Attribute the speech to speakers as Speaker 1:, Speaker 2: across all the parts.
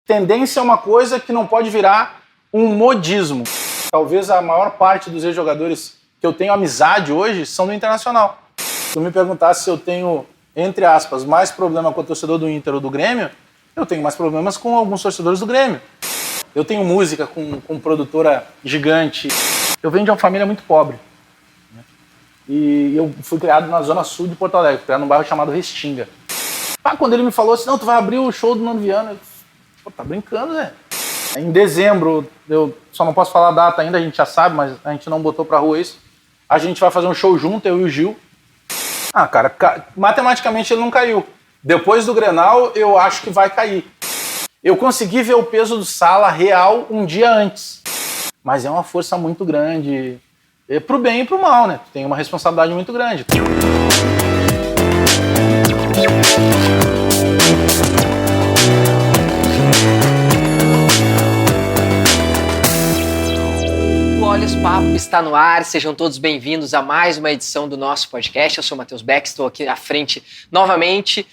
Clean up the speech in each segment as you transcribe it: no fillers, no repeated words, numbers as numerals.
Speaker 1: tendência é uma coisa que não pode virar um modismo. Talvez a maior parte dos ex-jogadores que eu tenho amizade hoje são do Internacional. Se tu me perguntasse se eu tenho, entre aspas, mais problema com o torcedor do Inter ou do Grêmio, eu tenho mais problemas com alguns torcedores do Grêmio. Eu tenho música com produtora gigante. Eu venho de uma família muito pobre. E eu fui criado na zona sul de Porto Alegre, criado num bairro chamado Restinga. Quando ele me falou assim, não, tu vai abrir o show do Nando Viana, eu disse, pô, tá brincando, né? Em dezembro, eu só não posso falar a data ainda, a gente já sabe, mas a gente não botou pra rua isso. A gente vai fazer um show junto, eu e o Gil. Cara, matematicamente ele não caiu. Depois do Grenal, eu acho que vai cair. Eu consegui ver o peso do Sala real um dia antes. Mas é uma força muito grande. É pro bem e pro mal, né? Tem uma responsabilidade muito grande.
Speaker 2: Olhos Papo está no ar, sejam todos bem-vindos a mais uma edição do nosso podcast. Eu sou o Matheus Beck, estou aqui à frente novamente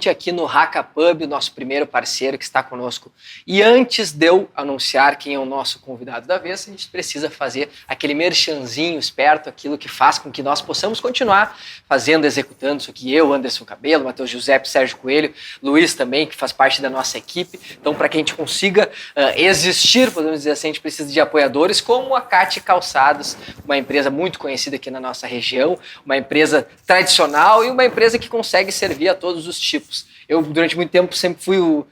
Speaker 2: aqui no Haka Pub, o nosso primeiro parceiro que está conosco. E antes de eu anunciar quem é o nosso convidado da vez, a gente precisa fazer aquele merchanzinho esperto, aquilo que faz com que nós possamos continuar fazendo, executando isso aqui. Eu, Anderson Cabelo, Matheus Giuseppe, Sérgio Coelho, Luiz também, que faz parte da nossa equipe. Então, para que a gente consiga existir, podemos dizer assim, a gente precisa de apoiadores como a Cate Calçados, uma empresa muito conhecida aqui na nossa região, uma empresa tradicional e uma empresa que consegue servir a todos os tipos. Eu, durante muito tempo, sempre fui o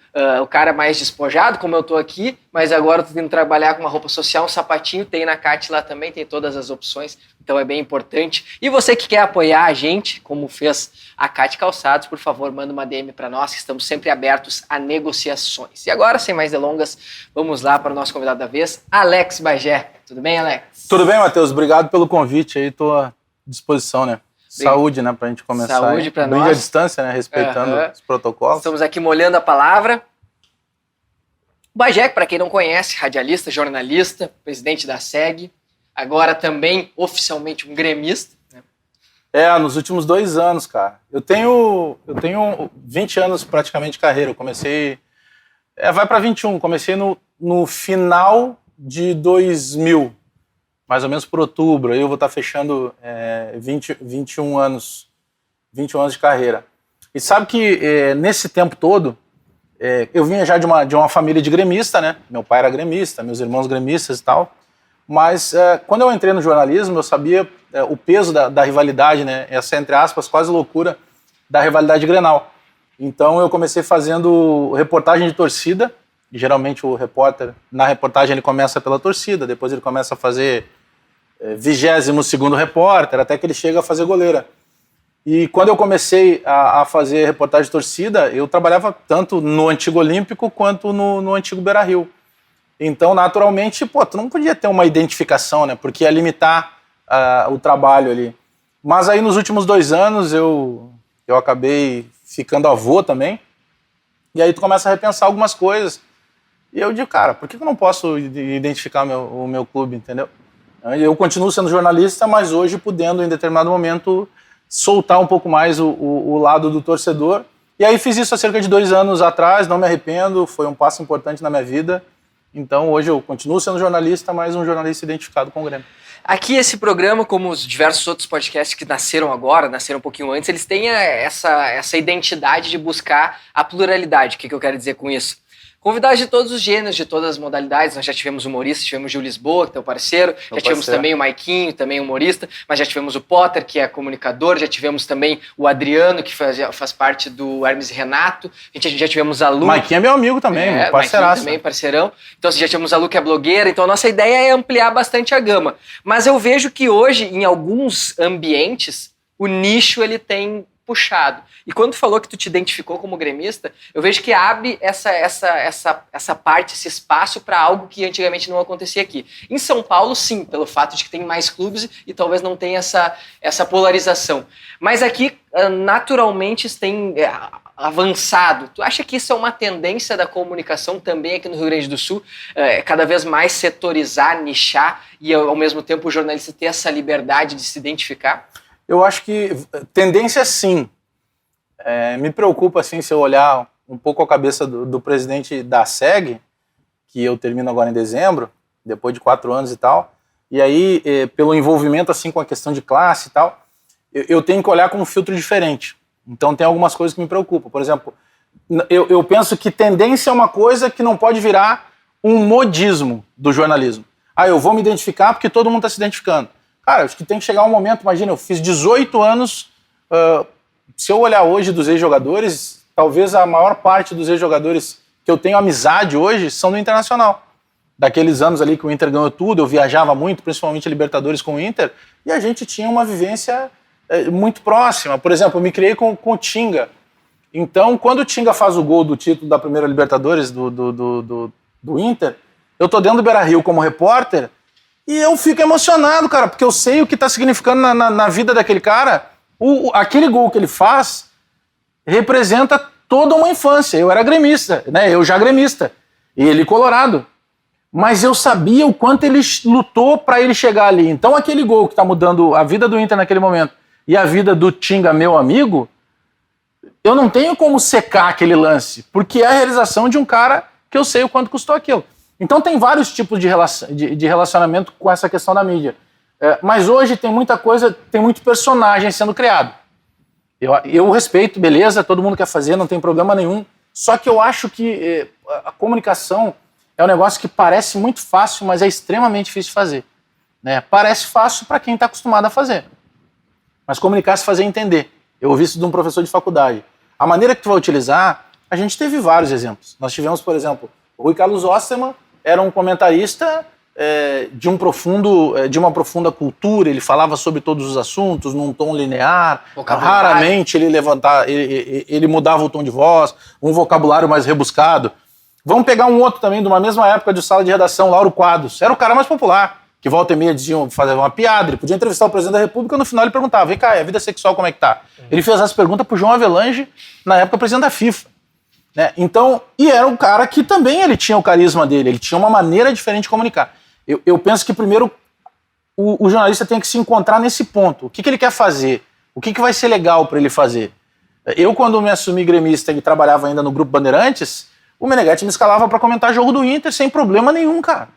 Speaker 2: cara mais despojado, como eu estou aqui, mas agora estou vindo trabalhar com uma roupa social, um sapatinho, tem na Cate lá também, tem todas as opções, então é bem importante. E você que quer apoiar a gente, como fez a Cate Calçados, por favor, manda uma DM para nós, que estamos sempre abertos a negociações. E agora, sem mais delongas, vamos lá para o nosso convidado da vez, Alex Bagé. Tudo bem, Alex?
Speaker 1: Tudo bem, Matheus. Obrigado pelo convite aí, estou à disposição, né? Saúde, né, pra gente começar.
Speaker 2: Saúde para nós.
Speaker 1: Bem à distância, né, respeitando os protocolos.
Speaker 2: Estamos aqui molhando a palavra. Bagé, para quem não conhece, radialista, jornalista, presidente da SEG, agora também oficialmente um gremista. Né?
Speaker 1: Nos últimos 2 anos, cara. Eu tenho 20 anos praticamente de carreira. Eu comecei... vai para 21. Comecei no final de 2000. Mais ou menos por outubro, aí eu vou estar fechando 21 anos de carreira. E sabe que nesse tempo todo, eu vinha já de uma família de gremista, né? Meu pai era gremista, meus irmãos gremistas e tal. Mas quando eu entrei no jornalismo, eu sabia o peso da rivalidade, né? Essa, entre aspas, quase loucura da rivalidade Grenal. Então eu comecei fazendo reportagem de torcida. E, geralmente o repórter, na reportagem ele começa pela torcida, depois ele começa a fazer 22º repórter, até que ele chega a fazer goleira. E quando eu comecei a fazer reportagem de torcida, eu trabalhava tanto no Antigo Olímpico quanto no Antigo Beira-Rio. Então, naturalmente, tu não podia ter uma identificação, né? Porque ia limitar o trabalho ali. Mas aí nos últimos 2 anos eu acabei ficando avô também. E aí tu começa a repensar algumas coisas. E eu digo, cara, por que eu não posso identificar o meu clube, entendeu? Eu continuo sendo jornalista, mas hoje podendo, em determinado momento, soltar um pouco mais o lado do torcedor. E aí fiz isso há cerca de 2 anos atrás, não me arrependo, foi um passo importante na minha vida. Então hoje eu continuo sendo jornalista, mas um jornalista identificado com o Grêmio.
Speaker 2: Aqui esse programa, como os diversos outros podcasts que nasceram um pouquinho antes, eles têm essa identidade de buscar a pluralidade. O que eu quero dizer com isso? Convidados de todos os gêneros, de todas as modalidades. Nós já tivemos humorista, tivemos o Gil Lisboa, que é teu parceiro, tivemos também o Maiquinho, também humorista, mas já tivemos o Potter, que é comunicador, já tivemos também o Adriano, que faz parte do Hermes e Renato, já tivemos a Lu.
Speaker 1: Maiquinho é meu amigo também, parceiraço.
Speaker 2: Também, parceirão. Então já tivemos a Lu, que é blogueira, então a nossa ideia é ampliar bastante a gama. Mas eu vejo que hoje, em alguns ambientes, o nicho ele tem puxado. E quando tu falou que tu te identificou como gremista, eu vejo que abre essa parte, esse espaço para algo que antigamente não acontecia aqui. Em São Paulo, sim, pelo fato de que tem mais clubes e talvez não tenha essa polarização. Mas aqui, naturalmente, tem avançado. Tu acha que isso é uma tendência da comunicação também aqui no Rio Grande do Sul? Cada vez mais setorizar, nichar e, ao mesmo tempo, o jornalista ter essa liberdade de se identificar?
Speaker 1: Eu acho que tendência sim. Me preocupa, assim, se eu olhar um pouco a cabeça do presidente da SEG, que eu termino agora em dezembro, depois de 4 anos e tal. E aí, pelo envolvimento assim com a questão de classe e tal, eu tenho que olhar com um filtro diferente. Então tem algumas coisas que me preocupam. Por exemplo, eu penso que tendência é uma coisa que não pode virar um modismo do jornalismo. Eu vou me identificar porque todo mundo está se identificando. Cara, acho que tem que chegar um momento, imagina, eu fiz 18 anos, se eu olhar hoje dos ex-jogadores, talvez a maior parte dos ex-jogadores que eu tenho amizade hoje são do Internacional. Daqueles anos ali que o Inter ganhou tudo, eu viajava muito, principalmente Libertadores com o Inter, e a gente tinha uma vivência muito próxima. Por exemplo, eu me criei com o Tinga. Então, quando o Tinga faz o gol do título da primeira Libertadores do Inter, eu tô dentro do Beira-Rio como repórter e eu fico emocionado, cara, porque eu sei o que tá significando na vida daquele cara. Aquele gol que ele faz representa toda uma infância. Eu era gremista, né? Eu já gremista. E ele colorado. Mas eu sabia o quanto ele lutou para ele chegar ali. Então aquele gol que tá mudando a vida do Inter naquele momento e a vida do Tinga, meu amigo, eu não tenho como secar aquele lance, porque é a realização de um cara que eu sei o quanto custou aquilo. Então tem vários tipos de relacionamento com essa questão da mídia. Mas hoje tem muita coisa, tem muito personagem sendo criado. Eu respeito, beleza, todo mundo quer fazer, não tem problema nenhum. Só que eu acho que a comunicação é um negócio que parece muito fácil, mas é extremamente difícil de fazer. Né? Parece fácil para quem está acostumado a fazer. Mas comunicar se fazer entender. Eu ouvi isso de um professor de faculdade. A maneira que tu vai utilizar, a gente teve vários exemplos. Nós tivemos, por exemplo, o Rui Carlos Osterman era um comentarista de uma profunda cultura, ele falava sobre todos os assuntos num tom linear, raramente ele mudava o tom de voz, um vocabulário mais rebuscado. Vamos pegar um outro também, de uma mesma época de sala de redação, Lauro Quadros, era o cara mais popular, que volta e meia diziam, fazer uma piada, ele podia entrevistar o presidente da República, no final ele perguntava, vem cá, a vida sexual como é que tá? Ele fez essa pergunta pro João Avelange, na época presidente da FIFA. Né? Então, e era um cara que também ele tinha o carisma dele, ele tinha uma maneira diferente de comunicar. Eu penso que primeiro o jornalista tem que se encontrar nesse ponto. O que ele quer fazer? O que vai ser legal para ele fazer? Eu, quando me assumi gremista e trabalhava ainda no Grupo Bandeirantes, o Meneghetti me escalava para comentar jogo do Inter sem problema nenhum, cara.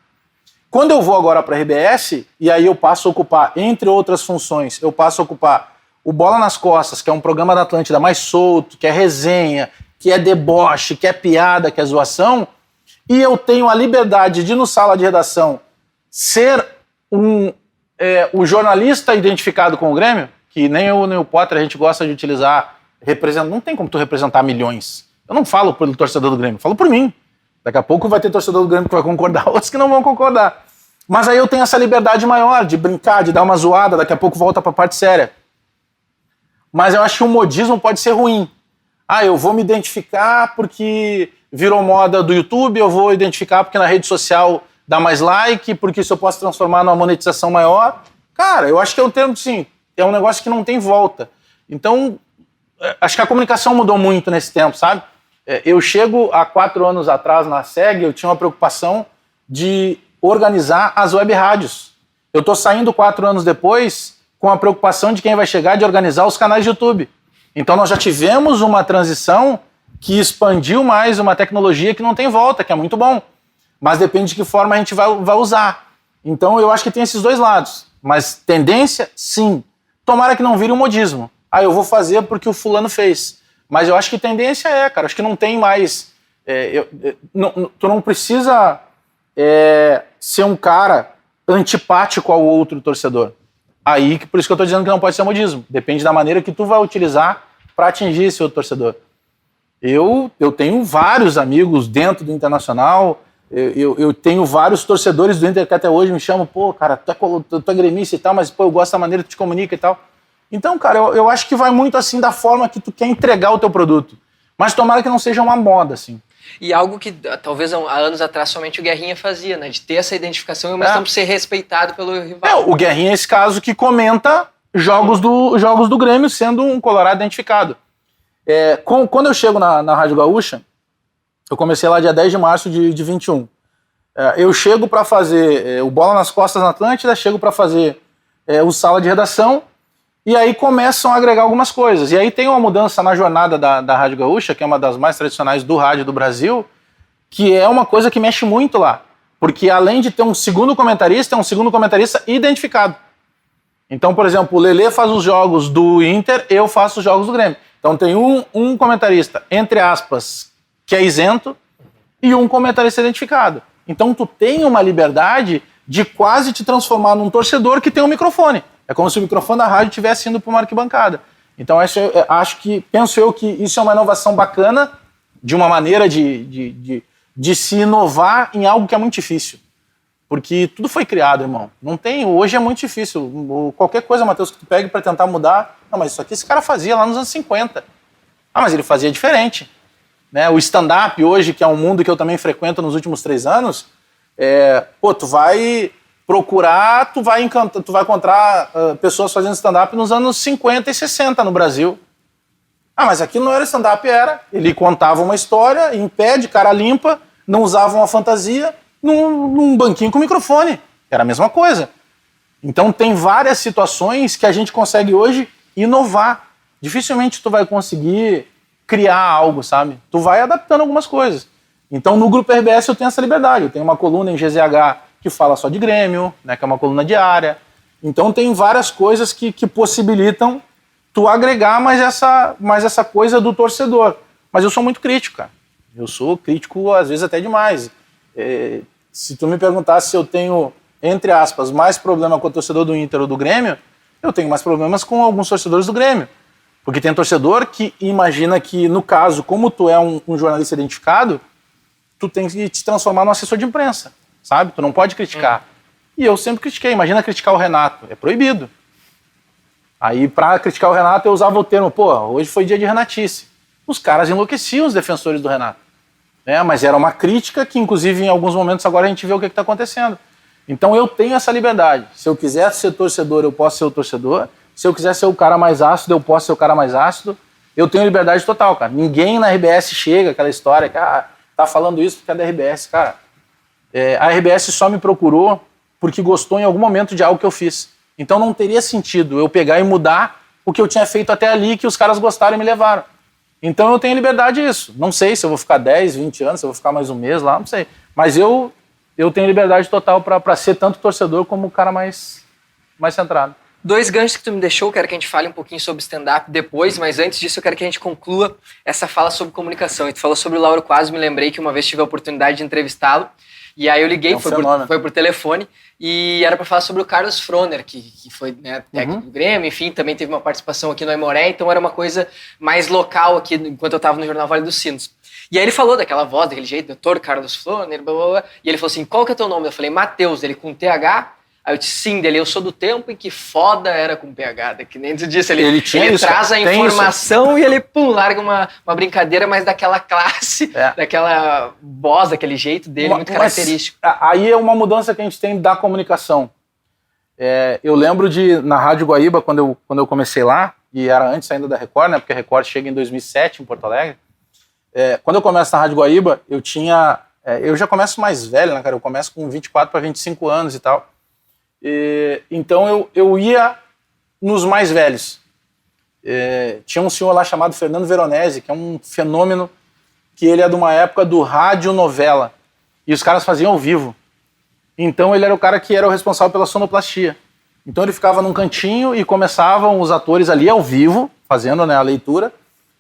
Speaker 1: Quando eu vou agora para a RBS, e aí eu passo a ocupar, entre outras funções, eu passo a ocupar o Bola nas Costas, que é um programa da Atlântida mais solto, que é resenha, que é deboche, que é piada, que é zoação, e eu tenho a liberdade de, no sala de redação, ser o jornalista identificado com o Grêmio, que nem eu nem o Potter a gente gosta de utilizar, não tem como tu representar milhões. Eu não falo pelo torcedor do Grêmio, eu falo por mim. Daqui a pouco vai ter torcedor do Grêmio que vai concordar, outros que não vão concordar. Mas aí eu tenho essa liberdade maior de brincar, de dar uma zoada, daqui a pouco volta pra parte séria. Mas eu acho que o modismo pode ser ruim. Eu vou me identificar porque virou moda do YouTube, eu vou identificar porque na rede social dá mais like, porque isso eu posso transformar numa monetização maior. Cara, eu acho que é um termo, sim, é um negócio que não tem volta. Então, acho que a comunicação mudou muito nesse tempo, sabe? Eu chego há 4 anos atrás na SEG, eu tinha uma preocupação de organizar as web rádios. Eu estou saindo 4 anos depois com a preocupação de quem vai chegar de organizar os canais de YouTube. Então nós já tivemos uma transição que expandiu mais uma tecnologia que não tem volta, que é muito bom. Mas depende de que forma a gente vai usar. Então eu acho que tem esses dois lados. Mas tendência, sim. Tomara que não vire um modismo. Eu vou fazer porque o fulano fez. Mas eu acho que tendência cara. Acho que não tem mais... tu não precisa ser um cara antipático ao outro torcedor. Por isso que eu estou dizendo que não pode ser modismo. Depende da maneira que tu vai utilizar para atingir esse outro torcedor. Eu tenho vários amigos dentro do Internacional, eu tenho vários torcedores do Inter que até hoje me chamam, pô, cara, tu é gremista e tal, mas pô, eu gosto da maneira que tu te comunica e tal. Então, cara, eu acho que vai muito assim da forma que tu quer entregar o teu produto. Mas tomara que não seja uma moda, assim.
Speaker 2: E algo que talvez há anos atrás somente o Guerrinha fazia, né? De ter essa identificação e ao mesmo tempo ser respeitado pelo rival.
Speaker 1: O Guerrinha é esse caso que comenta jogos do Grêmio sendo um colorado identificado. Quando eu chego na Rádio Gaúcha, eu comecei lá dia 10 de março de 21. Eu chego para fazer o Bola nas Costas na Atlântida, chego para fazer o Sala de Redação, E aí começam a agregar algumas coisas. E aí tem uma mudança na jornada da Rádio Gaúcha, que é uma das mais tradicionais do rádio do Brasil, que é uma coisa que mexe muito lá. Porque além de ter um segundo comentarista, é um segundo comentarista identificado. Então, por exemplo, o Lelê faz os jogos do Inter, eu faço os jogos do Grêmio. Então tem um comentarista, entre aspas, que é isento, e um comentarista identificado. Então tu tem uma liberdade de quase te transformar num torcedor que tem um microfone. É como se o microfone da rádio estivesse indo para uma arquibancada. Então penso eu que isso é uma inovação bacana, de uma maneira de se inovar em algo que é muito difícil. Porque tudo foi criado, irmão. Não tem, hoje é muito difícil. Qualquer coisa, Matheus, que tu pegue para tentar mudar, não, mas isso aqui esse cara fazia lá nos anos 50. Ah, mas ele fazia diferente. Né? O stand-up hoje, que é um mundo que eu também frequento nos últimos 3 anos, tu vai procurar, tu vai encontrar pessoas fazendo stand-up nos anos 50 e 60 no Brasil. Ah, mas aquilo não era stand-up, era. Ele contava uma história, em pé, de cara limpa, não usava uma fantasia, num banquinho com microfone. Era a mesma coisa. Então tem várias situações que a gente consegue hoje inovar. Dificilmente tu vai conseguir criar algo, sabe? Tu vai adaptando algumas coisas. Então no Grupo RBS eu tenho essa liberdade. Eu tenho uma coluna em GZH que fala só de Grêmio, né, que é uma coluna diária. Então tem várias coisas que possibilitam tu agregar mais essa coisa do torcedor. Mas eu sou muito crítico, cara. Eu sou crítico às vezes até demais. Se tu me perguntasse se eu tenho, entre aspas, mais problema com o torcedor do Inter ou do Grêmio, eu tenho mais problemas com alguns torcedores do Grêmio. Porque tem torcedor que imagina que, no caso, como tu é um jornalista identificado, tu tem que te transformar num assessor de imprensa, sabe? Tu não pode criticar. E eu sempre critiquei. Imagina criticar o Renato. É proibido. Aí, pra criticar o Renato, eu usava o termo, hoje foi dia de Renatice. Os caras enlouqueciam, os defensores do Renato. Mas era uma crítica que, inclusive, em alguns momentos agora a gente vê o que está acontecendo. Então eu tenho essa liberdade. Se eu quiser ser torcedor, eu posso ser o torcedor. Se eu quiser ser o cara mais ácido, eu posso ser o cara mais ácido. Eu tenho liberdade total, cara. Ninguém na RBS chega, aquela história que tá falando isso porque é da RBS. Cara, a RBS só me procurou porque gostou em algum momento de algo que eu fiz. Então não teria sentido eu pegar e mudar o que eu tinha feito até ali, que os caras gostaram e me levaram. Então eu tenho liberdade disso. Não sei se eu vou ficar 10, 20 anos, se eu vou ficar mais um mês lá, não sei. Mas eu tenho liberdade total para ser tanto torcedor como o cara mais centrado.
Speaker 2: 2 ganchos que tu me deixou, quero que a gente fale um pouquinho sobre stand-up depois, mas antes disso eu quero que a gente conclua essa fala sobre comunicação. E tu falou sobre o Lauro Quase, me lembrei que uma vez tive a oportunidade de entrevistá-lo, e aí eu liguei, foi por telefone, e era para falar sobre o Carlos Froner, que foi técnico do Grêmio, enfim, também teve uma participação aqui no Aimoré, então era uma coisa mais local aqui, enquanto eu estava no Jornal Vale dos Sinos. E aí ele falou daquela voz, daquele jeito, doutor Carlos Froner, blá, blá, blá, e ele falou assim, qual que é o teu nome? Eu falei, Matheus, ele com TH. Aí eu disse, sim, dele, eu sou do tempo em que foda era com PH, que nem tu disse, ele traz a informação e ele, larga uma brincadeira, mas daquela classe, daquela voz, daquele jeito dele, muito característico.
Speaker 1: Aí é uma mudança que a gente tem da comunicação. Eu lembro na Rádio Guaíba, quando eu comecei lá, e era antes ainda da Record, né, porque a Record chega em 2007 em Porto Alegre. Quando eu começo na Rádio Guaíba, eu já começo mais velho, né, cara, eu começo com 24 para 25 anos e tal. Então eu ia nos mais velhos. Tinha um senhor lá chamado Fernando Veronese, que é um fenômeno, que ele é de uma época do rádio novela, e os caras faziam ao vivo. Então ele era o cara que era o responsável pela sonoplastia. Então ele ficava num cantinho e começavam os atores ali ao vivo, fazendo, né, a leitura,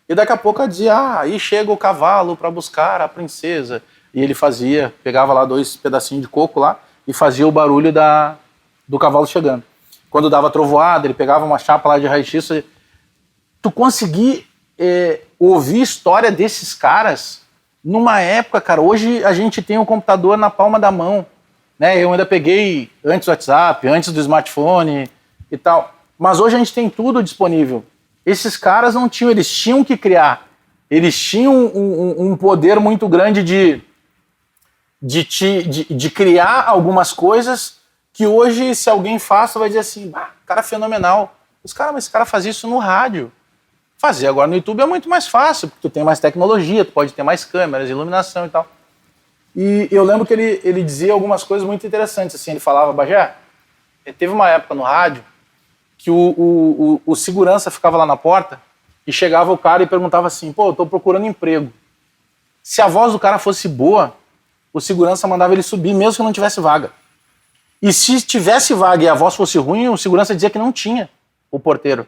Speaker 1: e daqui a pouco dizia, aí chega o cavalo para buscar a princesa. E ele pegava lá 2 pedacinhos de coco lá e fazia o barulho do cavalo chegando. Quando dava trovoada, ele pegava uma chapa lá de raio-x. Tu conseguir ouvir história desses caras numa época, cara, hoje a gente tem um computador na palma da mão, né? Eu ainda peguei antes do WhatsApp, antes do smartphone e tal, mas hoje a gente tem tudo disponível. Esses caras não tinham, eles tinham que criar. Eles tinham um poder muito grande de criar algumas coisas que hoje, se alguém faz, vai dizer assim, cara fenomenal. Mas esse cara fazia isso no rádio. Fazer agora no YouTube é muito mais fácil, porque tu tem mais tecnologia, tu pode ter mais câmeras, iluminação e tal. E eu lembro que ele dizia algumas coisas muito interessantes, assim, ele falava, Bagé, teve uma época no rádio que o segurança ficava lá na porta e chegava o cara e perguntava assim, pô, eu tô procurando emprego. Se a voz do cara fosse boa, o segurança mandava ele subir, mesmo que não tivesse vaga. E se tivesse vaga e a voz fosse ruim, o segurança dizia que não tinha, o porteiro.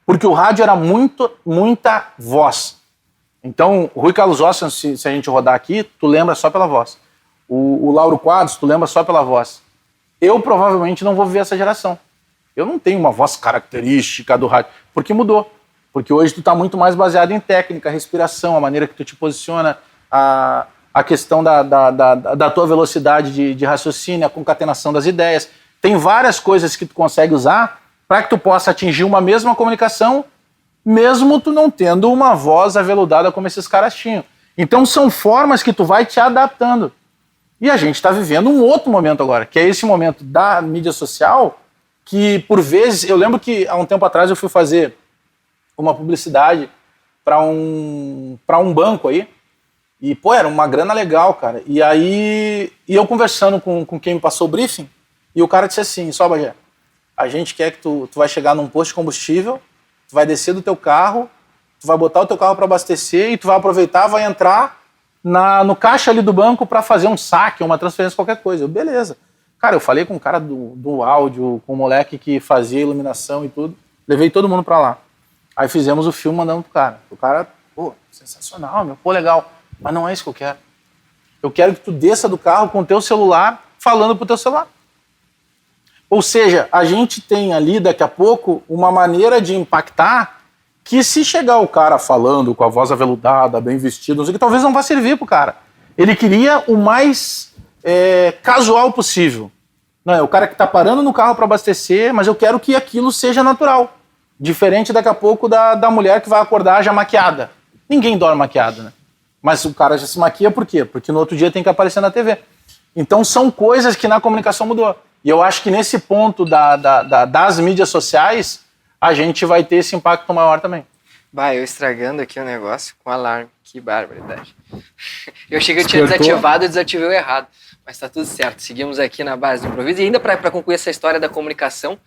Speaker 1: Porque o rádio era muita voz. Então, o Rui Carlos Ossian, se a gente rodar aqui, tu lembra só pela voz. O Lauro Quadros, tu lembra só pela voz. Eu provavelmente não vou viver essa geração. Eu não tenho uma voz característica do rádio, porque mudou. Porque hoje tu tá muito mais baseado em técnica, respiração, a maneira que tu te posiciona, a questão da tua velocidade de raciocínio, a concatenação das ideias. Tem várias coisas que tu consegue usar para que tu possa atingir uma mesma comunicação, mesmo tu não tendo uma voz aveludada como esses caras tinham. Então são formas que tu vai te adaptando. E a gente está vivendo um outro momento agora, que é esse momento da mídia social, que por vezes, eu lembro que há um tempo atrás eu fui fazer uma publicidade para um banco aí, e pô, era uma grana legal, cara. E aí, eu conversando com quem me passou o briefing, e o cara disse assim, só Bagé, a gente quer que tu vai chegar num posto de combustível, tu vai descer do teu carro, tu vai botar o teu carro para abastecer e tu vai aproveitar, vai entrar no caixa ali do banco para fazer um saque, uma transferência, qualquer coisa. Eu, beleza. Cara, eu falei com um cara do áudio, com um moleque que fazia iluminação e tudo, levei todo mundo para lá. Aí fizemos o filme mandando pro cara. O cara, pô, sensacional, meu, pô, legal. Mas não é isso que eu quero. Eu quero que tu desça do carro com o teu celular, falando pro teu celular. Ou seja, a gente tem ali, daqui a pouco, uma maneira de impactar que se chegar o cara falando com a voz aveludada, bem vestido, não sei o que, talvez não vá servir pro cara. Ele queria o mais casual possível. Não, é o cara que tá parando no carro para abastecer, mas eu quero que aquilo seja natural. Diferente daqui a pouco da mulher que vai acordar já maquiada. Ninguém dorme maquiado, né? Mas o cara já se maquia por quê? Porque no outro dia tem que aparecer na TV. Então são coisas que na comunicação mudou. E eu acho que nesse ponto das mídias sociais, a gente vai ter esse impacto maior também.
Speaker 2: Bah, eu estragando aqui o negócio com alarme. Que barbaridade. Eu achei que eu tinha desativado e desativei o errado. Mas tá tudo certo. Seguimos aqui na base do improviso. E ainda para concluir essa história da comunicação,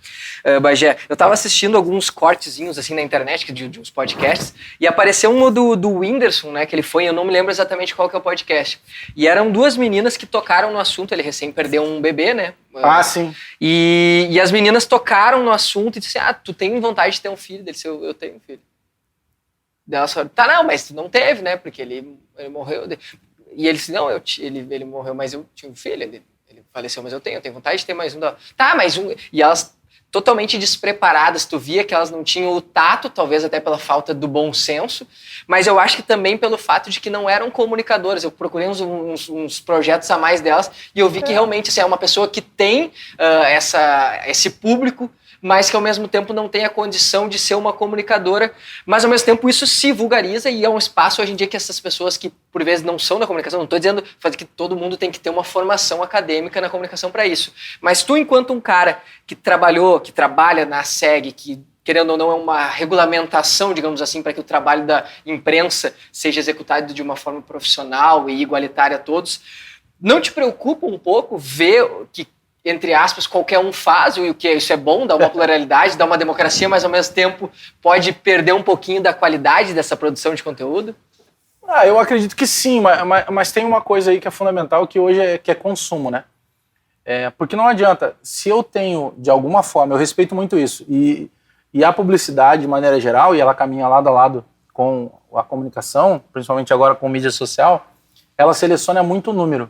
Speaker 2: Bagé, eu tava assistindo alguns cortezinhos assim na internet, de uns podcasts, e apareceu um do Whindersson, né, que ele foi, eu não me lembro exatamente qual que é o podcast. E eram duas meninas que tocaram no assunto, ele recém perdeu um bebê, né?
Speaker 1: Ah, sim.
Speaker 2: E as meninas tocaram no assunto e disseram, tu tem vontade de ter um filho? Ele disse, eu tenho um filho. Ela só, tá, não, mas tu não teve, né? Porque ele morreu. E ele disse, não, ele morreu, mas eu tinha um filho. Ele faleceu, mas eu tenho vontade de ter mais um. Tá, mais um. E elas totalmente despreparadas, tu via que elas não tinham o tato, talvez até pela falta do bom senso, mas eu acho que também pelo fato de que não eram comunicadoras. Eu procurei uns projetos a mais delas e eu vi que realmente assim, é uma pessoa que tem esse público, mas que ao mesmo tempo não tem a condição de ser uma comunicadora, mas ao mesmo tempo isso se vulgariza e é um espaço hoje em dia que essas pessoas que por vezes não são da comunicação, não estou dizendo que todo mundo tem que ter uma formação acadêmica na comunicação para isso, mas tu enquanto um cara que trabalha na SEG, que querendo ou não é uma regulamentação, digamos assim, para que o trabalho da imprensa seja executado de uma forma profissional e igualitária a todos, não te preocupa um pouco ver que entre aspas, qualquer um faz, e o que isso é bom, dá uma pluralidade, dá uma democracia, mas ao mesmo tempo pode perder um pouquinho da qualidade dessa produção de conteúdo?
Speaker 1: Eu acredito que sim, mas tem uma coisa aí que é fundamental, que hoje é consumo, né? Porque não adianta, se eu tenho, de alguma forma, eu respeito muito isso, e a publicidade, de maneira geral, e ela caminha lado a lado com a comunicação, principalmente agora com mídia social, ela seleciona muito número.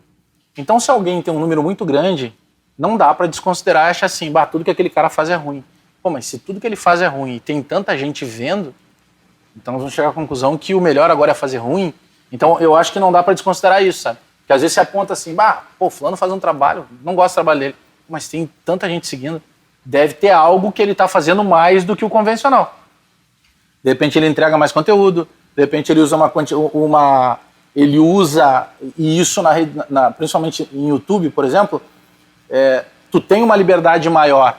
Speaker 1: Então, se alguém tem um número muito grande, não dá para desconsiderar e achar assim, tudo que aquele cara faz é ruim. Pô, mas se tudo que ele faz é ruim e tem tanta gente vendo, então nós vamos chegar à conclusão que o melhor agora é fazer ruim. Então eu acho que não dá para desconsiderar isso, sabe? Porque às vezes você aponta assim, fulano faz um trabalho, não gosto do trabalho dele, mas tem tanta gente seguindo, deve ter algo que ele está fazendo mais do que o convencional. De repente ele entrega mais conteúdo, de repente ele usa ele usa, e isso principalmente em YouTube, por exemplo, tu tem uma liberdade maior,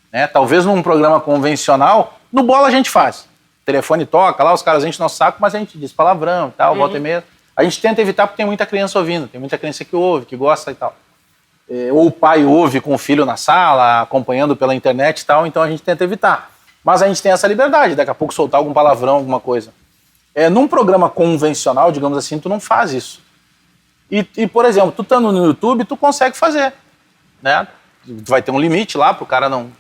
Speaker 1: né? Talvez num programa convencional, no Bola a gente faz. O telefone toca, lá os caras enchem nosso saco, mas a gente diz palavrão e tal, volta e meia. A gente tenta evitar porque tem muita criança ouvindo, tem muita criança que ouve, que gosta e tal. ou o pai ouve com o filho na sala, acompanhando pela internet e tal, então a gente tenta evitar. Mas a gente tem essa liberdade, daqui a pouco soltar algum palavrão, alguma coisa. Num programa convencional, digamos assim, tu não faz isso. E por exemplo, tu estando no YouTube, tu consegue fazer, né? Tu vai ter um limite lá pro cara não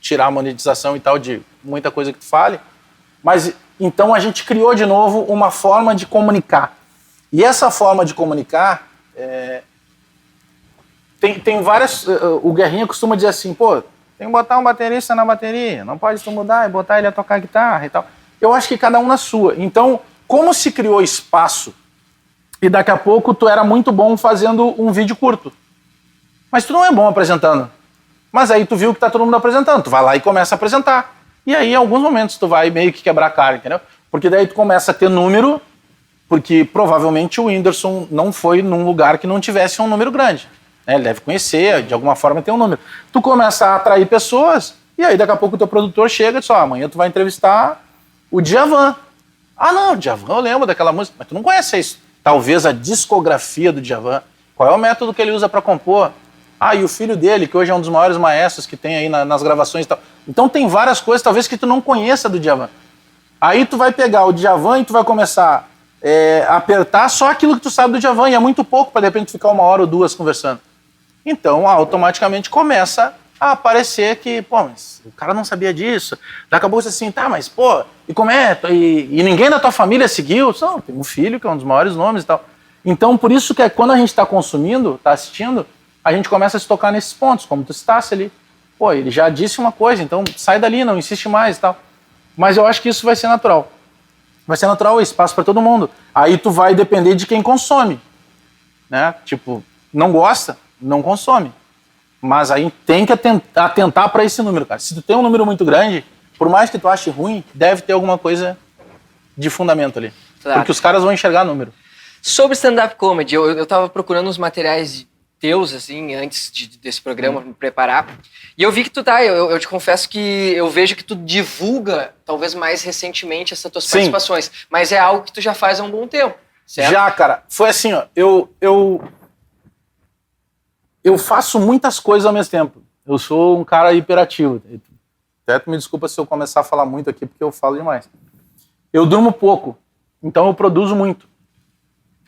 Speaker 1: tirar a monetização e tal de muita coisa que tu fale. Mas então a gente criou de novo uma forma de comunicar. E essa forma de comunicar tem várias. O Guerrinha costuma dizer assim, pô, tem que botar um baterista na bateria, não pode tu mudar e botar ele a tocar guitarra e tal. Eu acho que cada um na sua. Então, como se criou espaço e daqui a pouco tu era muito bom fazendo um vídeo curto. Mas tu não é bom apresentando. Mas aí tu viu que tá todo mundo apresentando. Tu vai lá e começa a apresentar. E aí, em alguns momentos, tu vai meio que quebrar a cara, entendeu? Porque daí tu começa a ter número, porque provavelmente o Whindersson não foi num lugar que não tivesse um número grande. Né? Ele deve conhecer, de alguma forma tem um número. Tu começa a atrair pessoas, e aí daqui a pouco o teu produtor chega e diz, amanhã tu vai entrevistar o Djavan. Ah, não, o Djavan, eu lembro daquela música, mas tu não conhece isso. Talvez a discografia do Djavan. Qual é o método que ele usa para compor? Ah, e o filho dele, que hoje é um dos maiores maestros que tem aí nas gravações e tal. Então tem várias coisas, talvez, que tu não conheça do Djavan. Aí tu vai pegar o Djavan e tu vai começar a apertar só aquilo que tu sabe do Djavan, e é muito pouco para de repente ficar 1 hora ou 2 conversando. Então, automaticamente começa a aparecer que, pô, mas o cara não sabia disso. Daqui a pouco você assim, tá, mas, pô, e como é? E ninguém da tua família seguiu? Não, tem um filho que é um dos maiores nomes e tal. Então, por isso que quando a gente está consumindo, está assistindo, a gente começa a se tocar nesses pontos, como tu citasse ali. Pô, ele já disse uma coisa, então sai dali, não insiste mais e tal. Mas eu acho que isso vai ser natural. Vai ser natural, é espaço para todo mundo. Aí tu vai depender de quem consome. Né? Tipo, não gosta, não consome. Mas aí tem que atentar para esse número, cara. Se tu tem um número muito grande, por mais que tu ache ruim, deve ter alguma coisa de fundamento ali. Claro. Porque os caras vão enxergar número.
Speaker 2: Sobre stand-up comedy, eu tava procurando uns materiais teus, assim, antes desse programa, me preparar. E eu vi que tu eu te confesso que eu vejo que tu divulga, talvez mais recentemente, essas tuas participações. Mas é algo que tu já faz há um bom tempo, certo?
Speaker 1: Já, cara. Foi assim, ó. Eu faço muitas coisas ao mesmo tempo. Eu sou um cara hiperativo. Até me desculpa se eu começar a falar muito aqui, porque eu falo demais. Eu durmo pouco, então eu produzo muito.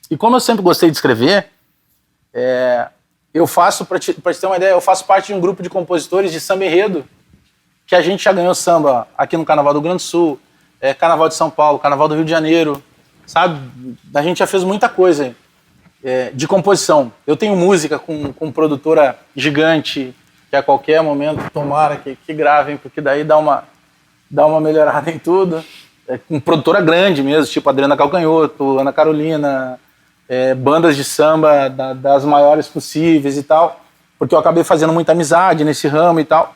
Speaker 1: E como eu sempre gostei de escrever, eu faço, pra te ter uma ideia, eu faço parte de um grupo de compositores de samba enredo, que a gente já ganhou samba aqui no Carnaval do Rio Grande do Sul, Carnaval de São Paulo, Carnaval do Rio de Janeiro, sabe? A gente já fez muita coisa de composição. Eu tenho música com produtora gigante, que a qualquer momento, tomara que gravem, porque daí dá uma melhorada em tudo. Com produtora grande mesmo, tipo Adriana Calcanhoto, Ana Carolina, bandas de samba das maiores possíveis e tal, porque eu acabei fazendo muita amizade nesse ramo e tal.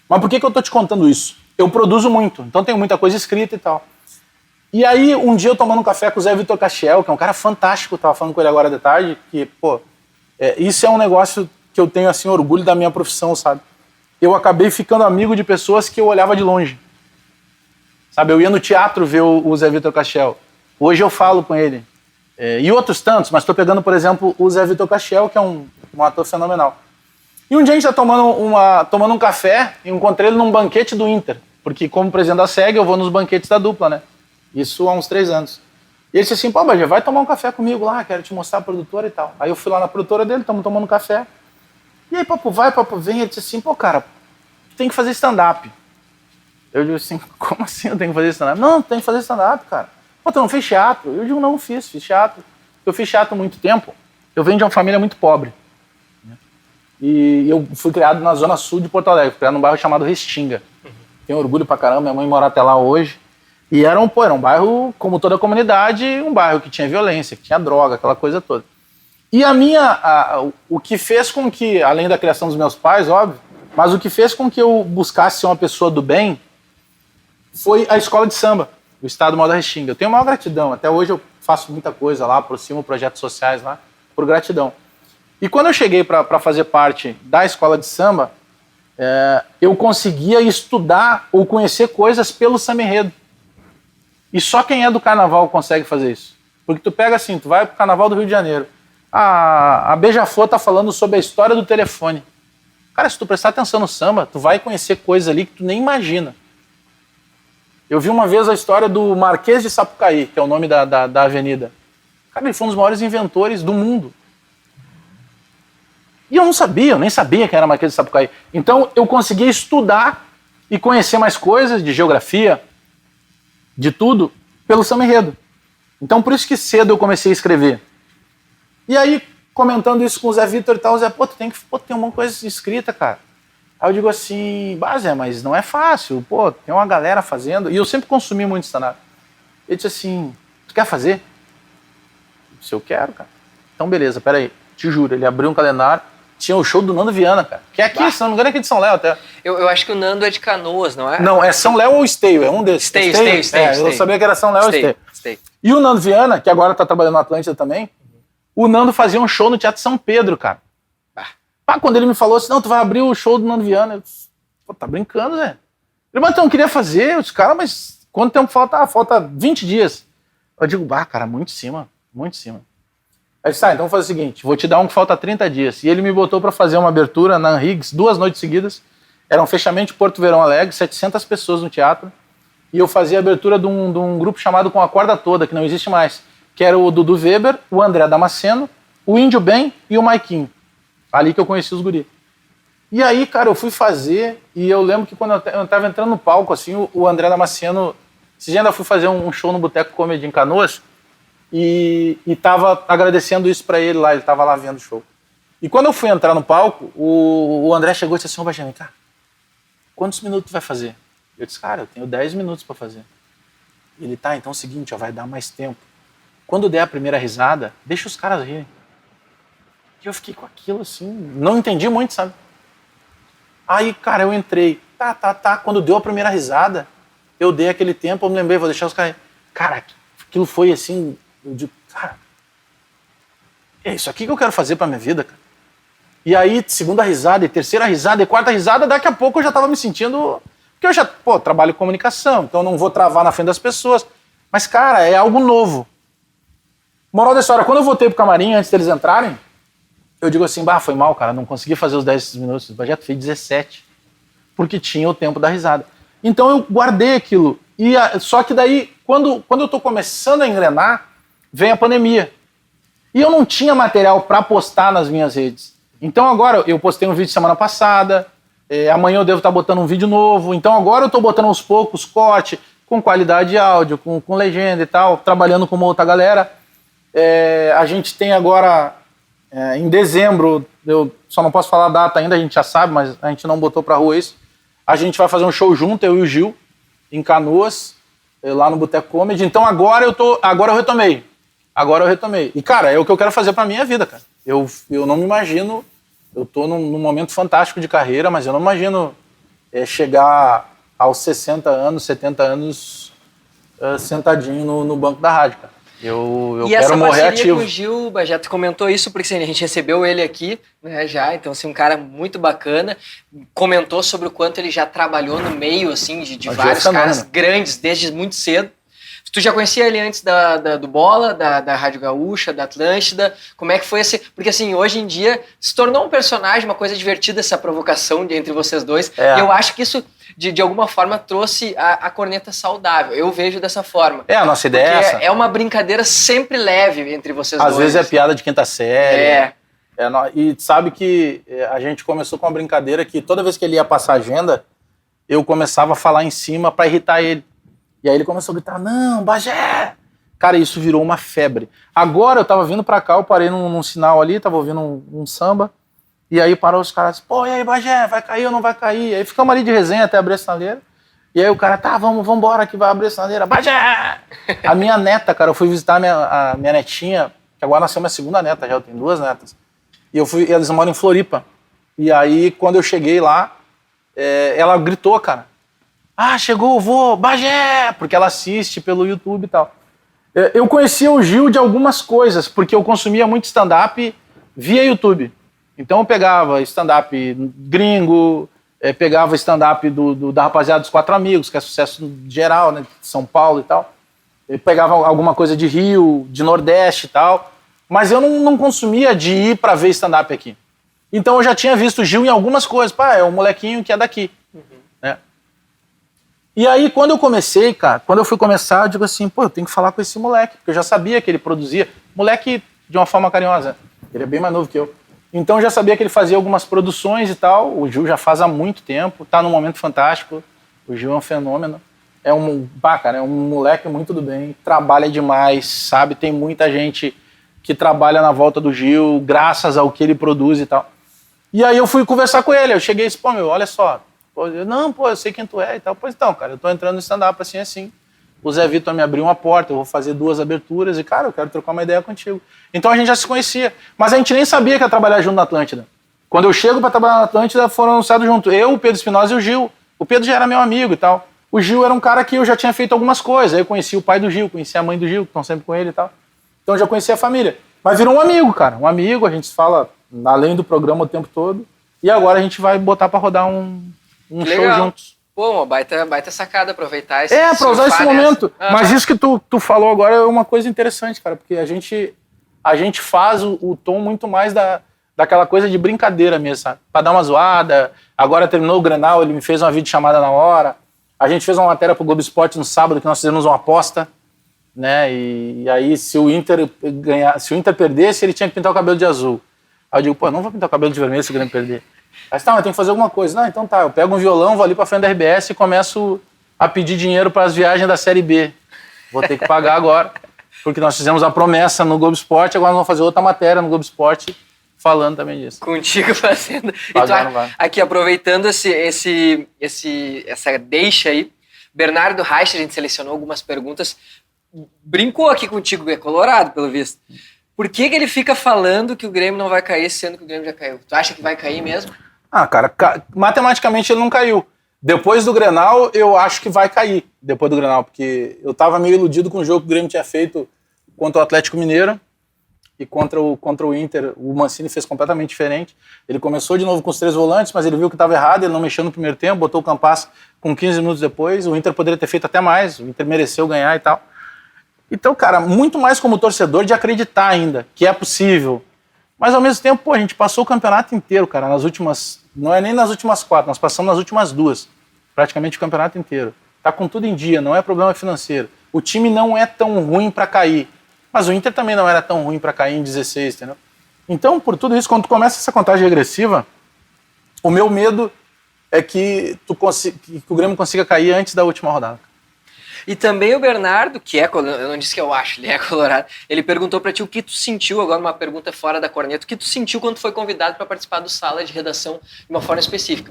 Speaker 1: Mas por que eu tô te contando isso? Eu produzo muito, então tenho muita coisa escrita e tal. E aí, um dia eu tomando um café com o Zé Vitor Castiel, que é um cara fantástico, tava falando com ele agora de tarde, que, pô, isso é um negócio que eu tenho, assim, orgulho da minha profissão, sabe? Eu acabei ficando amigo de pessoas que eu olhava de longe. Sabe, eu ia no teatro ver o Zé Vitor Castiel. Hoje eu falo com ele. E outros tantos, mas estou pegando, por exemplo, o Zé Vitor Castiel, que é um ator fenomenal. E um dia a gente está tomando um café e encontrei ele num banquete do Inter. Porque como presidente da SEG, eu vou nos banquetes da dupla, né? Isso há uns 3 anos. E ele disse assim, pô, Bajé, vai tomar um café comigo lá, quero te mostrar a produtora e tal. Aí eu fui lá na produtora dele, estamos tomando um café. E aí, papo vai, papo vem. Ele disse assim, pô, cara, tu tem que fazer stand-up. Eu digo assim, como assim eu tenho que fazer stand-up? Não, tem que fazer stand-up, cara. Pô, tu não fez teatro? Eu digo, não, fiz teatro. Eu fiz teatro há muito tempo. Eu venho de uma família muito pobre. E eu fui criado na zona sul de Porto Alegre, criado num bairro chamado Restinga. Tenho orgulho pra caramba, minha mãe mora até lá hoje. E era um bairro, como toda a comunidade, um bairro que tinha violência, que tinha droga, aquela coisa toda. E o que fez com que, além da criação dos meus pais, óbvio, mas o que fez com que eu buscasse ser uma pessoa do bem foi a escola de samba, o Estado Maior da Restinga. Eu tenho maior gratidão, até hoje eu faço muita coisa lá, aproximo projetos sociais lá, por gratidão. E quando eu cheguei para fazer parte da escola de samba, eu conseguia estudar ou conhecer coisas pelo samba enredo. E só quem é do carnaval consegue fazer isso. Porque tu pega assim, tu vai pro Carnaval do Rio de Janeiro, a Beija-Flor tá falando sobre a história do telefone. Cara, se tu prestar atenção no samba, tu vai conhecer coisas ali que tu nem imagina. Eu vi uma vez a história do Marquês de Sapucaí, que é o nome da avenida. Cara, ele foi um dos maiores inventores do mundo. E eu não sabia, eu nem sabia quem era Marquês de Sapucaí. Então eu conseguia estudar e conhecer mais coisas de geografia, de tudo, pelo samba enredo. Então por isso que cedo eu comecei a escrever. E aí, comentando isso com o Zé Vitor e tal, o Zé, tu tem que ter uma coisa escrita, cara. Aí eu digo assim, Zé, mas não é fácil, tem uma galera fazendo. E eu sempre consumi muito stand-up. Ele disse assim, tu quer fazer? Eu disse, eu quero, cara. Então beleza, peraí, te juro, ele abriu um calendário, tinha o show do Nando Viana, cara. Que é aqui, se não me engano, é aqui de São Léo até.
Speaker 2: Eu acho que o Nando é de Canoas, não é?
Speaker 1: Não, é São Léo ou Esteio, é um desses.
Speaker 2: Esteio.
Speaker 1: Eu sabia que era São Léo ou Esteio. E o Nando Viana, que agora tá trabalhando no Atlântida também, o Nando fazia um show no Teatro São Pedro, cara. Quando ele me falou assim, não, tu vai abrir o show do Nando Viana, eu disse, tá brincando, Zé? Ele, mas tu não queria fazer? Eu disse, cara, mas quanto tempo falta? Falta 20 dias. Eu digo, cara, muito em cima. Aí ele disse, então vou fazer o seguinte, vou te dar um que falta 30 dias. E ele me botou pra fazer uma abertura na Riggs, 2 noites seguidas. Era um fechamento de Porto Verão Alegre, 700 pessoas no teatro. E eu fazia a abertura de um grupo chamado Com a Corda Toda, que não existe mais. Que era o Dudu Weber, o André Damasceno, o Índio Ben e o Maiquinho. Ali que eu conheci os guri. E aí, cara, eu fui fazer, e eu lembro que quando eu tava entrando no palco, assim, o André Damasceno, esse dia ainda fui fazer um show no Boteco Comedy em Canoas, e tava agradecendo isso pra ele lá, ele tava lá vendo o show. E quando eu fui entrar no palco, o André chegou e disse assim, ô Benjamin, cara, quantos minutos tu vai fazer? Eu disse, cara, eu tenho 10 minutos pra fazer. Ele, tá, então é o seguinte, vai dar mais tempo. Quando der a primeira risada, deixa os caras rirem. E eu fiquei com aquilo assim, não entendi muito, sabe? Aí, cara, eu entrei, quando deu a primeira risada, eu dei aquele tempo, eu me lembrei, vou deixar os caras... Cara, aquilo foi assim, eu digo, cara, é isso aqui que eu quero fazer pra minha vida, cara. E aí, segunda risada, e terceira risada, e quarta risada, daqui a pouco eu já tava me sentindo... Porque eu já, trabalho com comunicação, então eu não vou travar na frente das pessoas. Mas, cara, é algo novo. Moral da história, quando eu voltei pro camarim, antes deles entrarem, eu digo assim, foi mal, cara, não consegui fazer os 10 minutos, o projeto fez 17, porque tinha o tempo da risada. Então eu guardei aquilo, só que daí, quando eu tô começando a engrenar, vem a pandemia. E eu não tinha material para postar nas minhas redes. Então agora, eu postei um vídeo semana passada, amanhã eu devo estar botando um vídeo novo, então agora eu tô botando aos poucos corte, com qualidade de áudio, com legenda e tal, trabalhando com uma outra galera. A gente tem agora... em dezembro, eu só não posso falar a data ainda, a gente já sabe, mas a gente não botou pra rua isso. A gente vai fazer um show junto, eu e o Gil, em Canoas, lá no Boteco Comedy. Então agora eu retomei. E, cara, é o que eu quero fazer pra minha vida, cara. Eu não me imagino, eu tô num momento fantástico de carreira, mas eu não me imagino chegar aos 60 anos, 70 anos, sentadinho no banco da rádio, cara. Eu quero morrer ativo.
Speaker 2: Com o Gil, já tu comentou isso, porque assim, a gente recebeu ele aqui, né, já, então assim, um cara muito bacana, comentou sobre o quanto ele já trabalhou no meio, assim, de vários caras grandes, desde muito cedo. Tu já conhecia ele antes do Bola, da Rádio Gaúcha, da Atlântida? Como é que foi esse... Porque assim, hoje em dia se tornou um personagem, uma coisa divertida essa provocação entre vocês dois, e eu acho que isso... De alguma forma trouxe a corneta saudável. Eu vejo dessa forma.
Speaker 1: A nossa ideia é essa.
Speaker 2: É uma brincadeira sempre leve entre vocês dois.
Speaker 1: Às vezes é piada de quinta série. E sabe que a gente começou com uma brincadeira que toda vez que ele ia passar agenda, eu começava a falar em cima pra irritar ele. E aí ele começou a gritar, não, Bagé! Cara, isso virou uma febre. Agora eu tava vindo pra cá, eu parei num sinal ali, tava ouvindo um samba. E aí parou os caras, e aí, Bagé, vai cair ou não vai cair? Aí ficamos ali de resenha até abrir a sinaleira. E aí o cara, vamos embora que vai abrir a sinaleira. Bagé! A minha neta, cara, eu fui visitar a minha netinha, que agora nasceu minha segunda neta já, eu tenho 2 netas. E eles moram em Floripa. E aí, quando eu cheguei lá, ela gritou, cara. Chegou o vô, Bagé! Porque ela assiste pelo YouTube e tal. Eu conhecia o Gil de algumas coisas, porque eu consumia muito stand-up via YouTube. Então eu pegava stand-up gringo, pegava stand-up da rapaziada dos 4 Amigos, que é sucesso geral, né, de São Paulo e tal. Eu pegava alguma coisa de Rio, de Nordeste e tal. mas eu não consumia de ir para ver stand-up aqui. Então eu já tinha visto o Gil em algumas coisas. Pá, é um molequinho que é daqui. Né? E aí, quando eu comecei, cara, quando eu fui começar, eu digo assim, pô, eu tenho que falar com esse moleque, porque eu já sabia que ele produzia. Moleque de uma forma carinhosa. Ele é bem mais novo que eu. Então eu já sabia que ele fazia algumas produções e tal. O Gil já faz há muito tempo, tá num momento fantástico. O Gil é um fenômeno. Cara, é um moleque muito do bem, trabalha demais, sabe? Tem muita gente que trabalha na volta do Gil, graças ao que ele produz e tal. E aí eu fui conversar com ele, eu cheguei e disse, pô, meu, olha só. Eu sei quem tu é e tal. Pois então, cara, eu tô entrando no stand-up assim. O Zé Vitor me abriu uma porta, eu vou fazer 2 aberturas e, cara, eu quero trocar uma ideia contigo. Então a gente já se conhecia, mas a gente nem sabia que ia trabalhar junto na Atlântida. Quando eu chego para trabalhar na Atlântida, foram anunciados junto. Eu, o Pedro Espinosa e o Gil. O Pedro já era meu amigo e tal. O Gil era um cara que eu já tinha feito algumas coisas. Aí eu conheci o pai do Gil, conheci a mãe do Gil, que estão sempre com ele e tal. Então eu já conhecia a família. Mas virou um amigo, cara. Um amigo, a gente se fala além do programa o tempo todo. E agora a gente vai botar para rodar um show juntos.
Speaker 2: Pô, uma baita sacada, aproveitar esse
Speaker 1: pra usar esse momento. Mas isso que tu falou agora é uma coisa interessante, cara, porque a gente faz o tom muito mais daquela coisa de brincadeira mesmo, sabe? Pra dar uma zoada. Agora terminou o Grenal, ele me fez uma videochamada na hora. A gente fez uma matéria pro Globo Esporte no sábado que nós fizemos uma aposta, né? E aí, se o Inter perdesse, ele tinha que pintar o cabelo de azul. Aí eu digo, pô, não vou pintar o cabelo de vermelho se o Grêmio perder. Mas tá, mas tem que fazer alguma coisa. Não, então tá, eu pego um violão, vou ali pra frente da RBS e começo a pedir dinheiro para as viagens da Série B. Vou ter que pagar agora, porque nós fizemos a promessa no Globo Esporte, agora nós vamos fazer outra matéria no Globo Esporte falando também disso.
Speaker 2: Contigo fazendo.
Speaker 1: Pagando,
Speaker 2: então, aqui, aproveitando essa deixa aí, Bernardo Reich, a gente selecionou algumas perguntas, brincou aqui contigo, é colorado, pelo visto. Por que ele fica falando que o Grêmio não vai cair, sendo que o Grêmio já caiu? Tu acha que vai cair mesmo?
Speaker 1: Ah, cara, matematicamente ele não caiu. Depois do Grenal, eu acho que vai cair, depois do Grenal, porque eu tava meio iludido com o jogo que o Grêmio tinha feito contra o Atlético Mineiro e contra o Inter. O Mancini fez completamente diferente. Ele começou de novo com os 3 volantes, mas ele viu que estava errado, ele não mexeu no primeiro tempo, botou o Campas com 15 minutos depois. O Inter poderia ter feito até mais, o Inter mereceu ganhar e tal. Então, cara, muito mais como torcedor de acreditar ainda que é possível. Mas ao mesmo tempo, pô, a gente passou o campeonato inteiro, cara, não é nem nas últimas 4, nós passamos nas últimas 2, praticamente o campeonato inteiro. Tá com tudo em dia, não é problema financeiro. O time não é tão ruim para cair, mas o Inter também não era tão ruim para cair em 16, entendeu? Então, por tudo isso, quando tu começa essa contagem regressiva, o meu medo é que o Grêmio consiga cair antes da última rodada.
Speaker 2: E também o Bernardo, que é, eu não disse que eu acho, ele é colorado, ele perguntou pra ti o que tu sentiu, agora uma pergunta fora da corneta, o que tu sentiu quando foi convidado para participar do Sala de Redação de uma forma específica.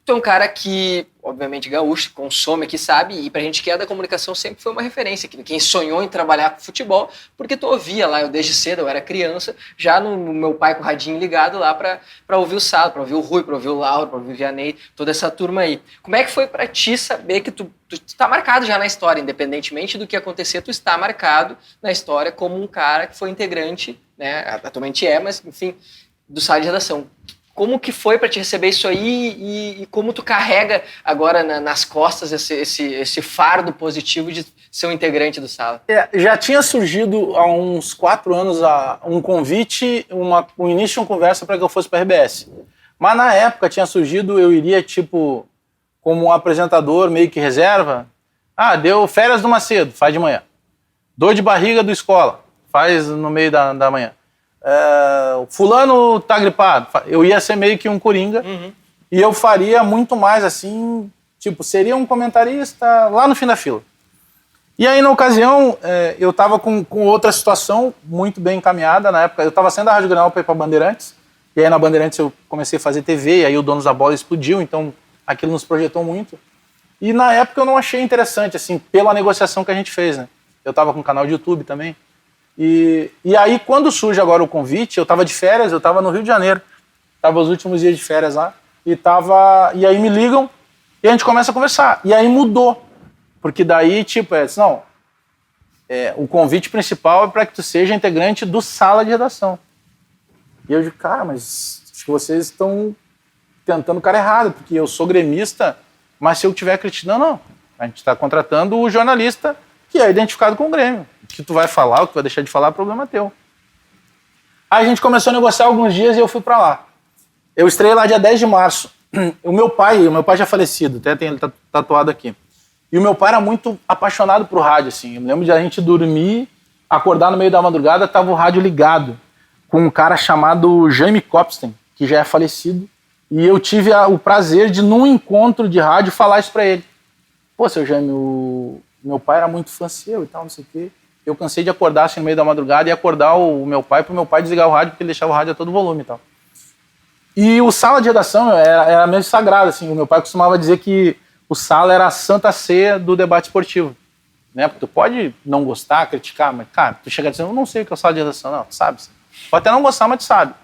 Speaker 2: Tu é um cara que, obviamente, gaúcho, consome aqui, sabe, e pra gente que é da comunicação sempre foi uma referência, quem sonhou em trabalhar com futebol, porque tu ouvia lá, eu desde cedo, eu era criança, já no meu pai com o radinho ligado lá pra ouvir o Sala, pra ouvir o Rui, pra ouvir o Lauro, pra ouvir o Vianney, toda essa turma aí. Como é que foi pra ti saber que tu tá marcado já na história, independentemente do que acontecer, tu está marcado na história como um cara que foi integrante, né, atualmente mas enfim, do Sala de Redação. Como que foi para te receber isso aí e como tu carrega agora nas costas esse fardo positivo de ser um integrante do Sala?
Speaker 1: Já tinha surgido há uns 4 anos um convite, o início de uma conversa para que eu fosse para a RBS. Mas na época tinha surgido, eu iria tipo como um apresentador meio que reserva. Deu férias do Macedo, faz de manhã. Dor de barriga do Escola, faz no meio da manhã. Fulano tá gripado, eu ia ser meio que um coringa, e eu faria muito mais assim, tipo, seria um comentarista lá no fim da fila. E aí na ocasião, eu tava com outra situação muito bem encaminhada, na época eu tava saindo da Rádio Grenal para ir pra Bandeirantes, e aí na Bandeirantes eu comecei a fazer TV, e aí o Donos da Bola explodiu, então aquilo nos projetou muito, e na época eu não achei interessante, assim, pela negociação que a gente fez, né, eu tava com um canal de YouTube também. E aí, quando surge agora o convite, eu tava de férias, eu tava no Rio de Janeiro, tava os últimos dias de férias lá, e aí me ligam e a gente começa a conversar. E aí mudou, porque daí, tipo, o convite principal é para que tu seja integrante do Sala de Redação. E eu digo, cara, mas acho que vocês estão tentando o cara errado, porque eu sou gremista, mas se eu tiver criticando, não. A gente está contratando o jornalista que é identificado com o Grêmio. O que tu vai falar, o que tu vai deixar de falar, é problema teu. Aí a gente começou a negociar alguns dias e eu fui pra lá. Eu estreiei lá dia 10 de março. O meu pai já é falecido, até tem ele tatuado aqui. E o meu pai era muito apaixonado por rádio, assim. Eu me lembro de a gente dormir, acordar no meio da madrugada, tava o rádio ligado, com um cara chamado Jaime Copstein, que já é falecido. E eu tive o prazer de, num encontro de rádio, falar isso pra ele. Pô, seu Jaime, meu pai era muito fã seu e tal, não sei o quê. Eu cansei de acordar assim no meio da madrugada e acordar o meu pai pro meu pai desligar o rádio, porque ele deixava o rádio a todo volume e tal. E o Sala de Redação era meio sagrado, assim. O meu pai costumava dizer que o Sala era a santa ceia do debate esportivo. Né? Porque tu pode não gostar, criticar, mas, cara, tu chega dizendo, eu não sei o que é o Sala de Redação. Não, tu sabe. Pode até não gostar, mas tu sabe.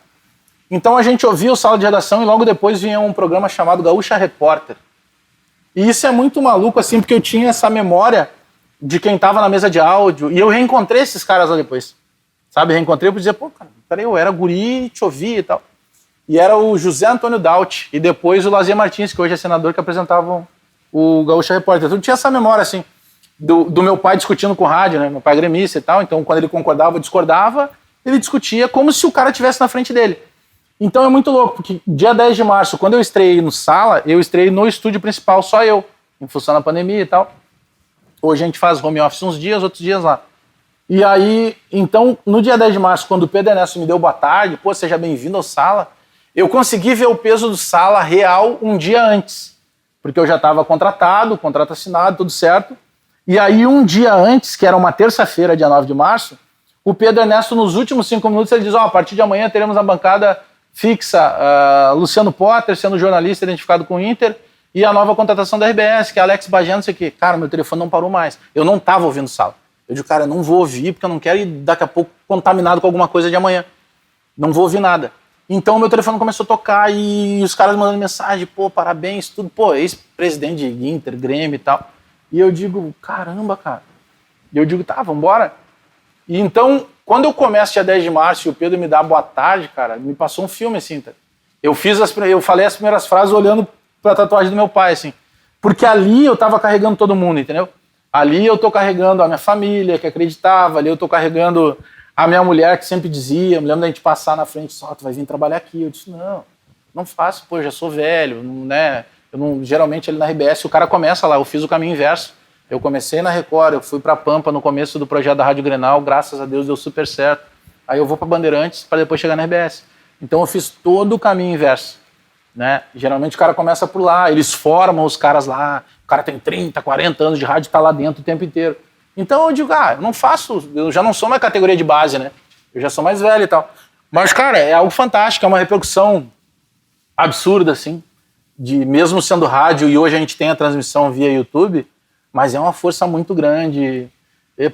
Speaker 1: Então a gente ouvia o Sala de Redação e logo depois vinha um programa chamado Gaúcha Repórter. E isso é muito maluco, assim, porque eu tinha essa memória de quem tava na mesa de áudio e eu reencontrei esses caras lá depois. Sabe? Reencontrei pra dizer, pô, cara, peraí, eu era guri, te ouvi e tal. E era o José Antônio Daut e depois o Lazier Martins, que hoje é senador, que apresentavam o Gaúcha Repórter. Eu tinha essa memória, assim, do meu pai discutindo com o rádio, né? Meu pai é gremista e tal, então quando ele concordava ou discordava, ele discutia como se o cara estivesse na frente dele. Então é muito louco, porque dia 10 de março, quando eu estreiei no Sala, eu estreiei no estúdio principal, só eu, em função da pandemia e tal. Hoje a gente faz home office uns dias, outros dias lá. E aí, então, no dia 10 de março, quando o Pedro Ernesto me deu boa tarde, pô, seja bem-vindo ao Sala, eu consegui ver o peso do Sala real um dia antes, porque eu já estava contratado, contrato assinado, tudo certo. E aí, um dia antes, que era uma terça-feira, dia 9 de março, o Pedro Ernesto, nos últimos 5 minutos, ele diz, a partir de amanhã teremos na bancada fixa Luciano Potter, sendo jornalista identificado com o Inter, e a nova contratação da RBS, que é Alex Bagé, não sei o quê. Cara, meu telefone não parou mais. Eu não estava ouvindo o Sala. Eu digo, cara, eu não vou ouvir, porque eu não quero ir daqui a pouco contaminado com alguma coisa de amanhã. Não vou ouvir nada. Então, meu telefone começou a tocar e os caras mandando mensagem, pô, parabéns, tudo. Pô, ex-presidente de Inter, Grêmio e tal. E eu digo, caramba, cara. E eu digo, tá, vambora. E então, quando eu começo dia 10 de março e o Pedro me dá boa tarde, cara, me passou um filme, assim, tá? Eu falei as primeiras frases olhando pra tatuagem do meu pai, assim. Porque ali eu tava carregando todo mundo, entendeu? Ali eu tô carregando a minha família, que acreditava. Ali eu tô carregando a minha mulher, que sempre dizia. Eu me lembro da gente passar na frente, só, tu vai vir trabalhar aqui. Eu disse, não faço, pô, já sou velho, né? Eu não, geralmente ali na RBS o cara começa lá, eu fiz o caminho inverso. Eu comecei na Record, eu fui pra Pampa no começo do projeto da Rádio Grenal, graças a Deus deu super certo. Aí eu vou pra Bandeirantes para depois chegar na RBS. Então eu fiz todo o caminho inverso. Né? Geralmente o cara começa por lá, eles formam os caras lá, o cara tem 30, 40 anos de rádio e tá lá dentro o tempo inteiro. Então eu digo, eu não faço, eu já não sou mais categoria de base, né? Eu já sou mais velho e tal. Mas, cara, é algo fantástico, é uma repercussão absurda, assim, de mesmo sendo rádio e hoje a gente tem a transmissão via YouTube, mas é uma força muito grande,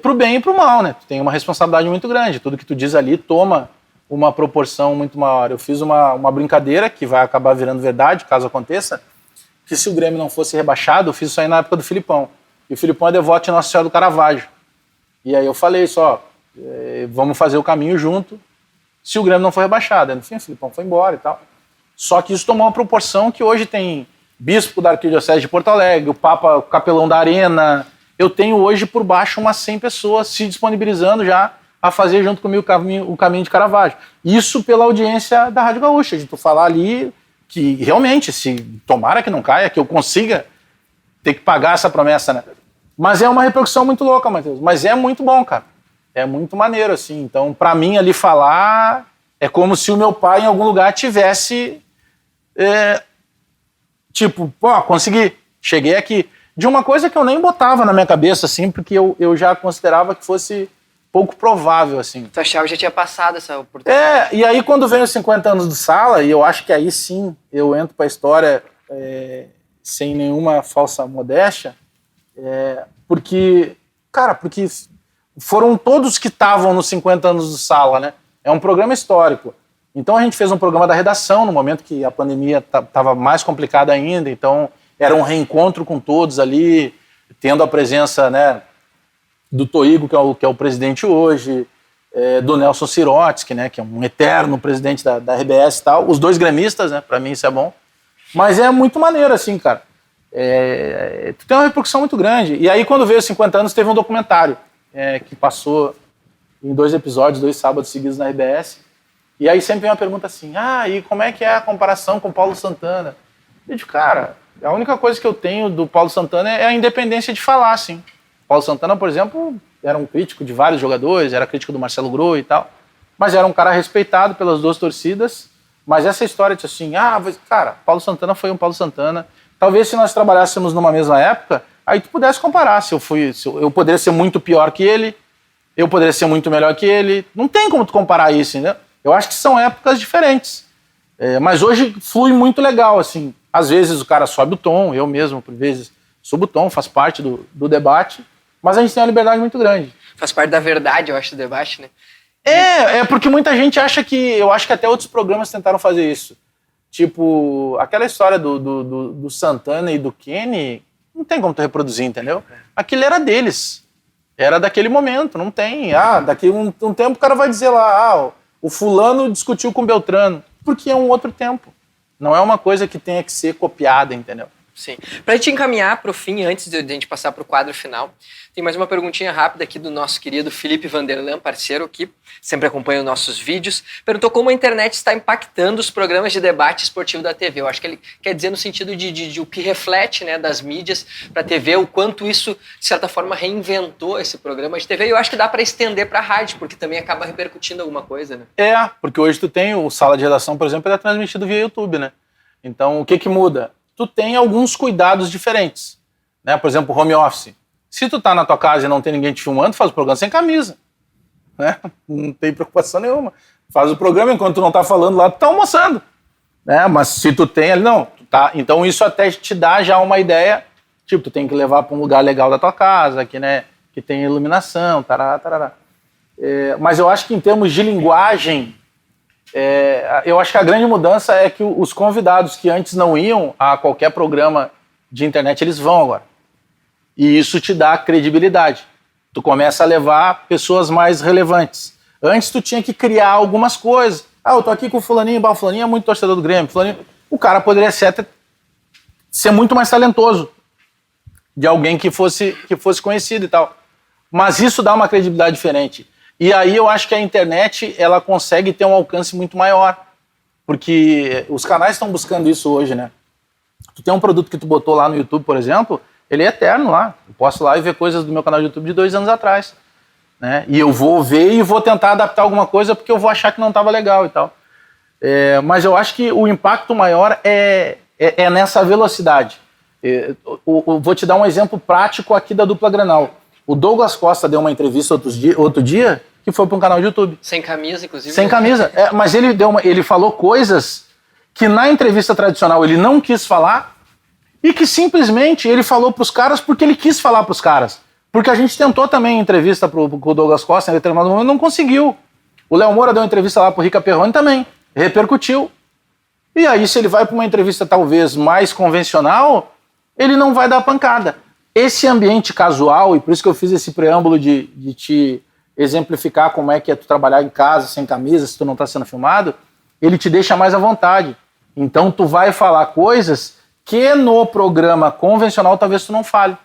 Speaker 1: pro bem e pro mal, né? Tu tem uma responsabilidade muito grande, tudo que tu diz ali toma uma proporção muito maior. Eu fiz uma brincadeira que vai acabar virando verdade, caso aconteça, que se o Grêmio não fosse rebaixado, eu fiz isso aí na época do Filipão. E o Filipão é devoto de Nossa Senhora do Caravaggio. E aí eu falei só, vamos fazer o caminho junto, se o Grêmio não for rebaixado. Aí, no fim, o Filipão foi embora e tal. Só que isso tomou uma proporção que hoje tem bispo da Arquidiocese de Porto Alegre, o Papa, o capelão da Arena. Eu tenho hoje por baixo umas 100 pessoas se disponibilizando já a fazer junto comigo o caminho de Caravaggio. Isso pela audiência da Rádio Gaúcha, de tu falar ali que realmente, se tomara que não caia, que eu consiga ter que pagar essa promessa, né? Mas é uma repercussão muito louca, Matheus. Mas é muito bom, cara. É muito maneiro, assim. Então, pra mim, ali falar é como se o meu pai em algum lugar tivesse tipo, pô, consegui, cheguei aqui. De uma coisa que eu nem botava na minha cabeça, assim, porque eu já considerava que fosse pouco provável, assim.
Speaker 2: Tu achava que já tinha passado essa oportunidade?
Speaker 1: E aí quando vem os 50 anos do Sala, e eu acho que aí sim eu entro pra história sem nenhuma falsa modéstia, porque foram todos que estavam nos 50 anos do Sala, né? É um programa histórico. Então a gente fez um programa da redação, no momento que a pandemia estava mais complicada ainda, então era um reencontro com todos ali, tendo a presença, né, do Toigo, que é o presidente hoje, do Nelson Sirotsky, né, que é um eterno presidente da RBS e tal, os dois gremistas, né, pra mim isso é bom, mas é muito maneiro, assim, cara. Tem uma repercussão muito grande. E aí, quando veio os 50 anos, teve um documentário que passou em 2 episódios, 2 sábados seguidos na RBS, E aí sempre vem uma pergunta assim, e como é que é a comparação com o Paulo Santana? Eu digo, cara, a única coisa que eu tenho do Paulo Santana é a independência de falar, assim. Paulo Santana, por exemplo, era um crítico de vários jogadores, era crítico do Marcelo Groi e tal, mas era um cara respeitado pelas duas torcidas. Mas essa história de assim, cara, Paulo Santana foi um Paulo Santana. Talvez se nós trabalhássemos numa mesma época, aí tu pudesse comparar. Eu poderia ser muito pior que ele, eu poderia ser muito melhor que ele. Não tem como tu comparar isso, entendeu? Eu acho que são épocas diferentes. Mas hoje flui muito legal, assim. Às vezes o cara sobe o tom, eu mesmo, por vezes, subo o tom, faz parte do debate, mas a gente tem uma liberdade muito grande.
Speaker 2: Faz parte da verdade, eu acho, do debate, né?
Speaker 1: Porque muita gente acha eu acho que até outros programas tentaram fazer isso. Tipo, aquela história do Santana e do Kenny, não tem como tu reproduzir, entendeu? Aquilo era deles. Era daquele momento, não tem. Daqui um tempo o cara vai dizer lá, o fulano discutiu com o Beltrano, porque é um outro tempo. Não é uma coisa que tenha que ser copiada, entendeu?
Speaker 2: Sim. Pra gente encaminhar pro fim, antes de a gente passar pro quadro final, tem mais uma perguntinha rápida aqui do nosso querido Felipe Vanderlan, parceiro que sempre acompanha os nossos vídeos. Perguntou como a internet está impactando os programas de debate esportivo da TV. Eu acho que ele quer dizer no sentido de o que reflete, né, das mídias para a TV, o quanto isso, de certa forma, reinventou esse programa de TV. E eu acho que dá para estender para a rádio, porque também acaba repercutindo alguma coisa, né?
Speaker 1: Porque hoje tu tem o Sala de Redação, por exemplo, ele é transmitido via YouTube, né? Então, o que muda? Tu tem alguns cuidados diferentes, né? Por exemplo, home office. Se tu tá na tua casa e não tem ninguém te filmando, faz o programa sem camisa, né? Não tem preocupação nenhuma. Faz o programa enquanto tu não tá falando lá, tu tá almoçando, né? Mas se tu tem ali, não, tu tá. Então isso até te dá já uma ideia, tipo, tu tem que levar para um lugar legal da tua casa, que tem iluminação, tarará. Mas eu acho que em termos de linguagem, eu acho que a grande mudança é que os convidados que antes não iam a qualquer programa de internet, eles vão agora. E isso te dá credibilidade. Tu começa a levar pessoas mais relevantes. Antes tu tinha que criar algumas coisas. Eu tô aqui com o fulaninho é muito torcedor do Grêmio. O cara poderia ser muito mais talentoso de alguém que fosse conhecido e tal. Mas isso dá uma credibilidade diferente. E aí eu acho que a internet, ela consegue ter um alcance muito maior. Porque os canais estão buscando isso hoje, né? Tu tem um produto que tu botou lá no YouTube, por exemplo, ele é eterno lá. Eu posso ir lá e ver coisas do meu canal de YouTube de 2 anos atrás, né? E eu vou ver e vou tentar adaptar alguma coisa porque eu vou achar que não estava legal e tal. Mas eu acho que o impacto maior é nessa velocidade. Vou te dar um exemplo prático aqui da dupla Grenal. O Douglas Costa deu uma entrevista outro dia que foi para um canal de YouTube.
Speaker 2: Sem camisa, inclusive.
Speaker 1: Sem camisa. Mas ele falou coisas que na entrevista tradicional ele não quis falar e que simplesmente ele falou para os caras porque ele quis falar para os caras. Porque a gente tentou também entrevista com o Douglas Costa em determinado momento e não conseguiu. O Léo Moura deu uma entrevista lá para o Rica Perrone também. Repercutiu. E aí, se ele vai para uma entrevista talvez mais convencional, ele não vai dar pancada. Esse ambiente casual, e por isso que eu fiz esse preâmbulo de te exemplificar como é que é tu trabalhar em casa, sem camisa, se tu não está sendo filmado, ele te deixa mais à vontade. Então tu vai falar coisas que no programa convencional talvez tu não fale.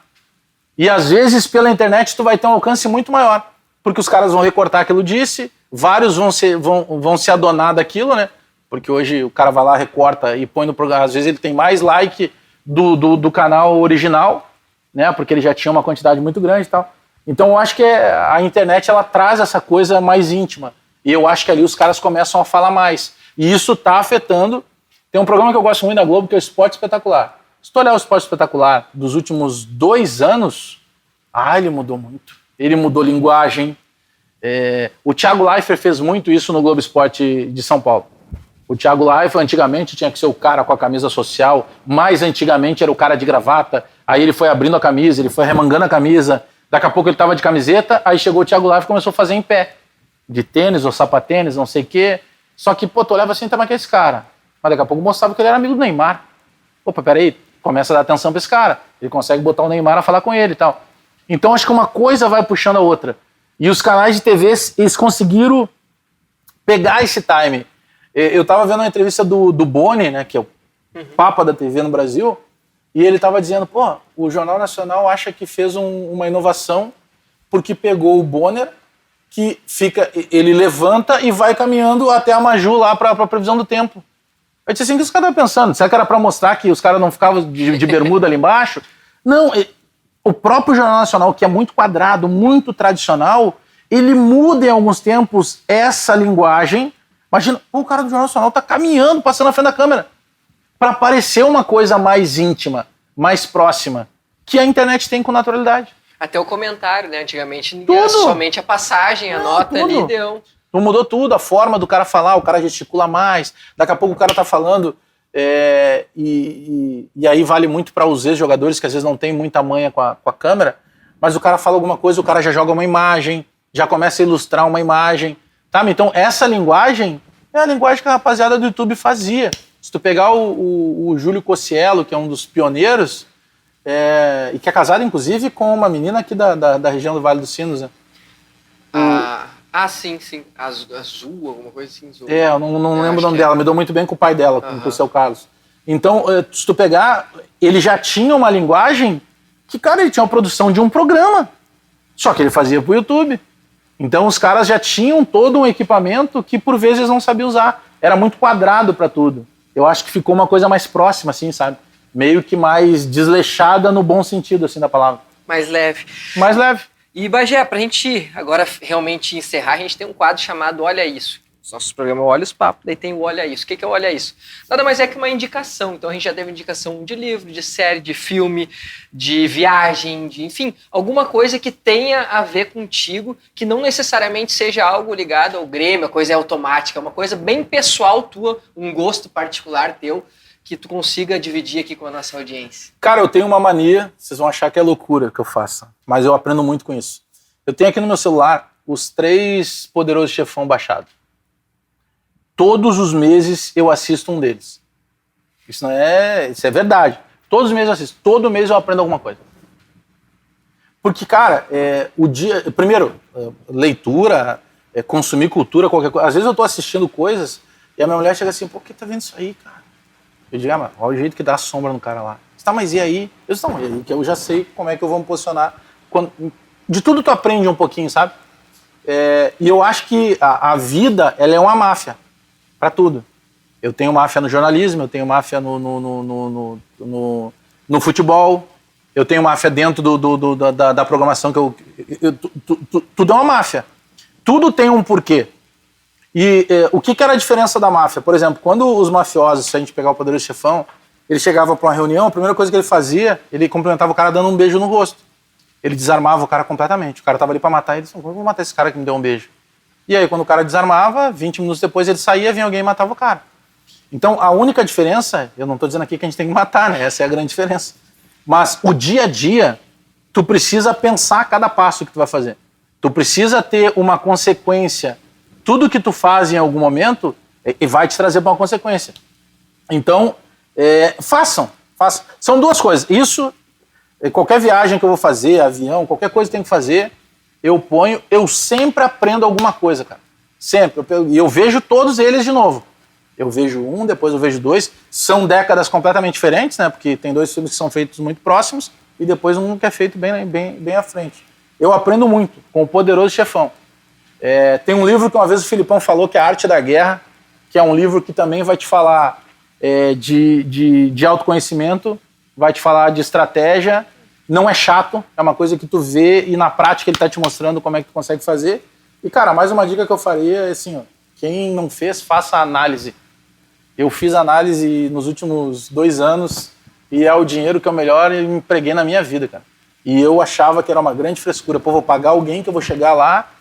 Speaker 1: E às vezes pela internet tu vai ter um alcance muito maior, porque os caras vão recortar aquilo disse, vários vão se adonar daquilo, né? Porque hoje o cara vai lá, recorta e põe no programa, às vezes ele tem mais like do canal original, né? Porque ele já tinha uma quantidade muito grande e tal. Então eu acho que a internet ela traz essa coisa mais íntima. E eu acho que ali os caras começam a falar mais. E isso está afetando. Tem um programa que eu gosto muito da Globo, que é o Esporte Espetacular. Se tu olhar o Esporte Espetacular dos últimos 2 anos, ele mudou muito. Ele mudou linguagem. O Thiago Leifert fez muito isso no Globo Esporte de São Paulo. O Thiago Leifert antigamente tinha que ser o cara com a camisa social, mais antigamente era o cara de gravata, aí ele foi abrindo a camisa, ele foi remangando a camisa, daqui a pouco ele estava de camiseta, aí chegou o Thiago Leifert e começou a fazer em pé, de tênis ou sapatênis, não sei o quê, só que, tu olhava assim, mas que é esse cara? Mas daqui a pouco mostrava que ele era amigo do Neymar. Opa, peraí, começa a dar atenção para esse cara, ele consegue botar o Neymar a falar com ele e tal. Então acho que uma coisa vai puxando a outra. E os canais de TV, eles conseguiram pegar esse time. Eu estava vendo uma entrevista do Boni, né, que é o papa da TV no Brasil, e ele estava dizendo, o Jornal Nacional acha que fez uma inovação porque pegou o Bonner que ele levanta e vai caminhando até a Maju lá para a previsão do tempo. Eu disse assim, o que os caras estavam pensando? Será que era para mostrar que os caras não ficavam de bermuda ali embaixo? Não, o próprio Jornal Nacional, que é muito quadrado, muito tradicional, ele muda em alguns tempos essa linguagem. Imagina, o cara do Jornal Nacional tá caminhando, passando na frente da câmera, para parecer uma coisa mais íntima, mais próxima, que a internet tem com naturalidade.
Speaker 2: Até o comentário, né? Antigamente era somente a passagem, a nota ali deu.
Speaker 1: Não mudou tudo, a forma do cara falar, o cara gesticula mais, daqui a pouco o cara tá falando, e aí vale muito para os ex-jogadores que às vezes não tem muita manha com a câmera, mas o cara fala alguma coisa, o cara já joga uma imagem, já começa a ilustrar uma imagem, tá? Então essa linguagem é a linguagem que a rapaziada do YouTube fazia. Se tu pegar o Júlio Cossiello, que é um dos pioneiros, e que é casado inclusive com uma menina aqui da região do Vale dos Sinos, né?
Speaker 2: Sim. Azul, alguma coisa assim. Azul.
Speaker 1: Eu não lembro o nome dela, me dou muito bem com o pai dela, com o seu Carlos. Então, se tu pegar, ele já tinha uma linguagem que, cara, ele tinha uma produção de um programa, só que ele fazia pro YouTube. Então, os caras já tinham todo um equipamento que, por vezes, não sabiam usar. Era muito quadrado para tudo. Eu acho que ficou uma coisa mais próxima, assim, sabe? Meio que mais desleixada no bom sentido, assim, da palavra.
Speaker 2: Mais leve.
Speaker 1: Mais leve.
Speaker 2: E, Bagé, pra gente agora realmente encerrar, a gente tem um quadro chamado Olha Isso. Os nossos programas Olha os Papos, daí tem o Olha Isso. O que é o Olha Isso? Nada mais é que uma indicação. Então a gente já teve indicação de livro, de série, de filme, de viagem, enfim, alguma coisa que tenha a ver contigo, que não necessariamente seja algo ligado ao Grêmio, a coisa é automática, uma coisa bem pessoal tua, um gosto particular teu, que tu consiga dividir aqui com a nossa audiência.
Speaker 1: Cara, eu tenho uma mania, vocês vão achar que é loucura que eu faça, mas eu aprendo muito com isso. Eu tenho aqui no meu celular os 3 Poderoso Chefão baixados. Todos os meses eu assisto um deles. Isso é verdade. Todos os meses eu assisto. Todo mês eu aprendo alguma coisa. Porque, cara, primeiro, leitura, consumir cultura, qualquer coisa. Às vezes eu tô assistindo coisas e a minha mulher chega assim, por que tá vendo isso aí, cara? Eu digo, mas olha o jeito que dá a sombra no cara lá. Tá, mas e aí? Eu disse, não, e aí que eu já sei como é que eu vou me posicionar. De tudo tu aprende um pouquinho, sabe? E eu acho que a vida, ela é uma máfia. Pra tudo. Eu tenho máfia no jornalismo, eu tenho máfia no futebol, eu tenho máfia dentro da programação que tudo é uma máfia. Tudo tem um porquê. E o que era a diferença da máfia? Por exemplo, quando os mafiosos, se a gente pegar o Poderoso Chefão, ele chegava para uma reunião, a primeira coisa que ele fazia, ele cumprimentava o cara dando um beijo no rosto. Ele desarmava o cara completamente. O cara tava ali para matar ele, disse, vou matar esse cara que me deu um beijo. E aí, quando o cara desarmava, 20 minutos depois ele saía, vinha alguém e matava o cara. Então, a única diferença, eu não estou dizendo aqui que a gente tem que matar, né? Essa é a grande diferença. Mas o dia a dia, tu precisa pensar cada passo que tu vai fazer. Tu precisa ter uma consequência. Tudo que tu faz em algum momento vai te trazer para uma consequência. Então, façam. São 2 coisas. Isso, qualquer viagem que eu vou fazer, avião, qualquer coisa que eu tenho que fazer, eu sempre aprendo alguma coisa, cara. Sempre. E eu vejo todos eles de novo. Eu vejo um, depois eu vejo 2. São décadas completamente diferentes, né? Porque tem 2 filmes que são feitos muito próximos e depois um que é feito bem à frente. Eu aprendo muito com o Poderoso Chefão. Tem um livro que uma vez o Filipão falou, que é A Arte da Guerra, que é um livro que também vai te falar de autoconhecimento, vai te falar de estratégia. Não é chato, é uma coisa que tu vê e na prática ele tá te mostrando como é que tu consegue fazer. E, cara, mais uma dica que eu faria é assim, ó, quem não fez, faça análise. Eu fiz análise nos últimos 2 anos e é o dinheiro que eu melhor empreguei na minha vida, cara. E eu achava que era uma grande frescura. Pô, vou pagar alguém que eu vou chegar lá,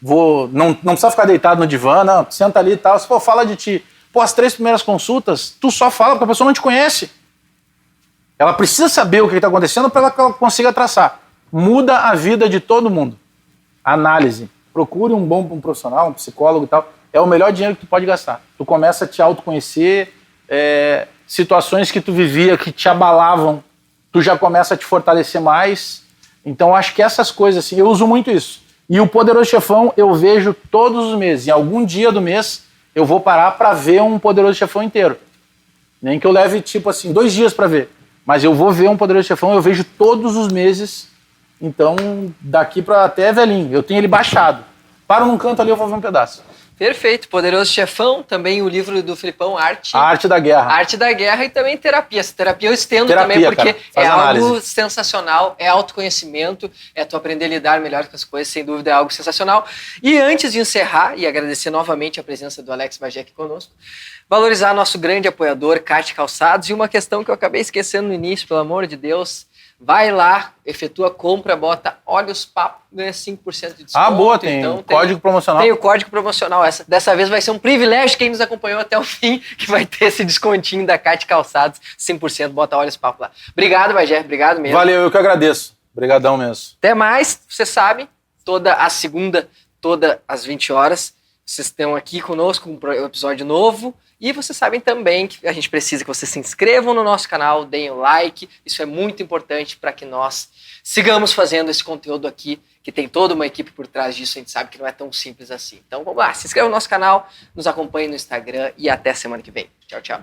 Speaker 1: não precisa ficar deitado no divã, não, senta ali e tal. Pô, fala de ti. Pô, as 3 primeiras consultas, tu só fala porque a pessoa não te conhece. Ela precisa saber o que está acontecendo para que ela consiga traçar. Muda a vida de todo mundo. Análise. Procure um bom profissional, um psicólogo e tal. É o melhor dinheiro que tu pode gastar. Tu começa a te autoconhecer, situações que tu vivia, que te abalavam, tu já começa a te fortalecer mais. Então, acho que essas coisas, assim, eu uso muito isso. E o Poderoso Chefão eu vejo todos os meses. Em algum dia do mês, eu vou parar para ver um Poderoso Chefão inteiro. Nem que eu leve, tipo assim, 2 dias para ver. Mas eu vou ver um Poderoso Chefão, eu vejo todos os meses, então daqui para até velhinho. Eu tenho ele baixado. Paro num canto ali, eu vou ver um pedaço.
Speaker 2: Perfeito. Poderoso Chefão, também o livro do Filipão,
Speaker 1: A Arte da Guerra.
Speaker 2: Arte da Guerra e também terapia. Essa terapia eu estendo
Speaker 1: Terapia,
Speaker 2: também, porque
Speaker 1: cara,
Speaker 2: é
Speaker 1: análise.
Speaker 2: algo sensacional, é autoconhecimento, é tu aprender a lidar melhor com as coisas, sem dúvida é algo sensacional. E antes de encerrar, e agradecer novamente a presença do Alex Bagé aqui conosco, valorizar nosso grande apoiador, Kart Calçados, e uma questão que eu acabei esquecendo no início, pelo amor de Deus, vai lá, efetua compra, bota Olha os Papos, ganha 5% de desconto.
Speaker 1: Ah, boa, tem
Speaker 2: então,
Speaker 1: código promocional.
Speaker 2: Tem o código promocional. Dessa vez vai ser um privilégio quem nos acompanhou até o fim, que vai ter esse descontinho da Kart Calçados, 5%, bota Olha os Papos lá. Obrigado, Bagé, obrigado mesmo.
Speaker 1: Valeu, eu que agradeço. Obrigadão mesmo.
Speaker 2: Até mais, você sabe, toda a segunda, todas as 20 horas, vocês estão aqui conosco com um episódio novo. E vocês sabem também que a gente precisa que vocês se inscrevam no nosso canal, deem o like. Isso é muito importante para que nós sigamos fazendo esse conteúdo aqui, que tem toda uma equipe por trás disso. A gente sabe que não é tão simples assim. Então vamos lá, se inscreva no nosso canal, nos acompanhe no Instagram e até semana que vem. Tchau, tchau.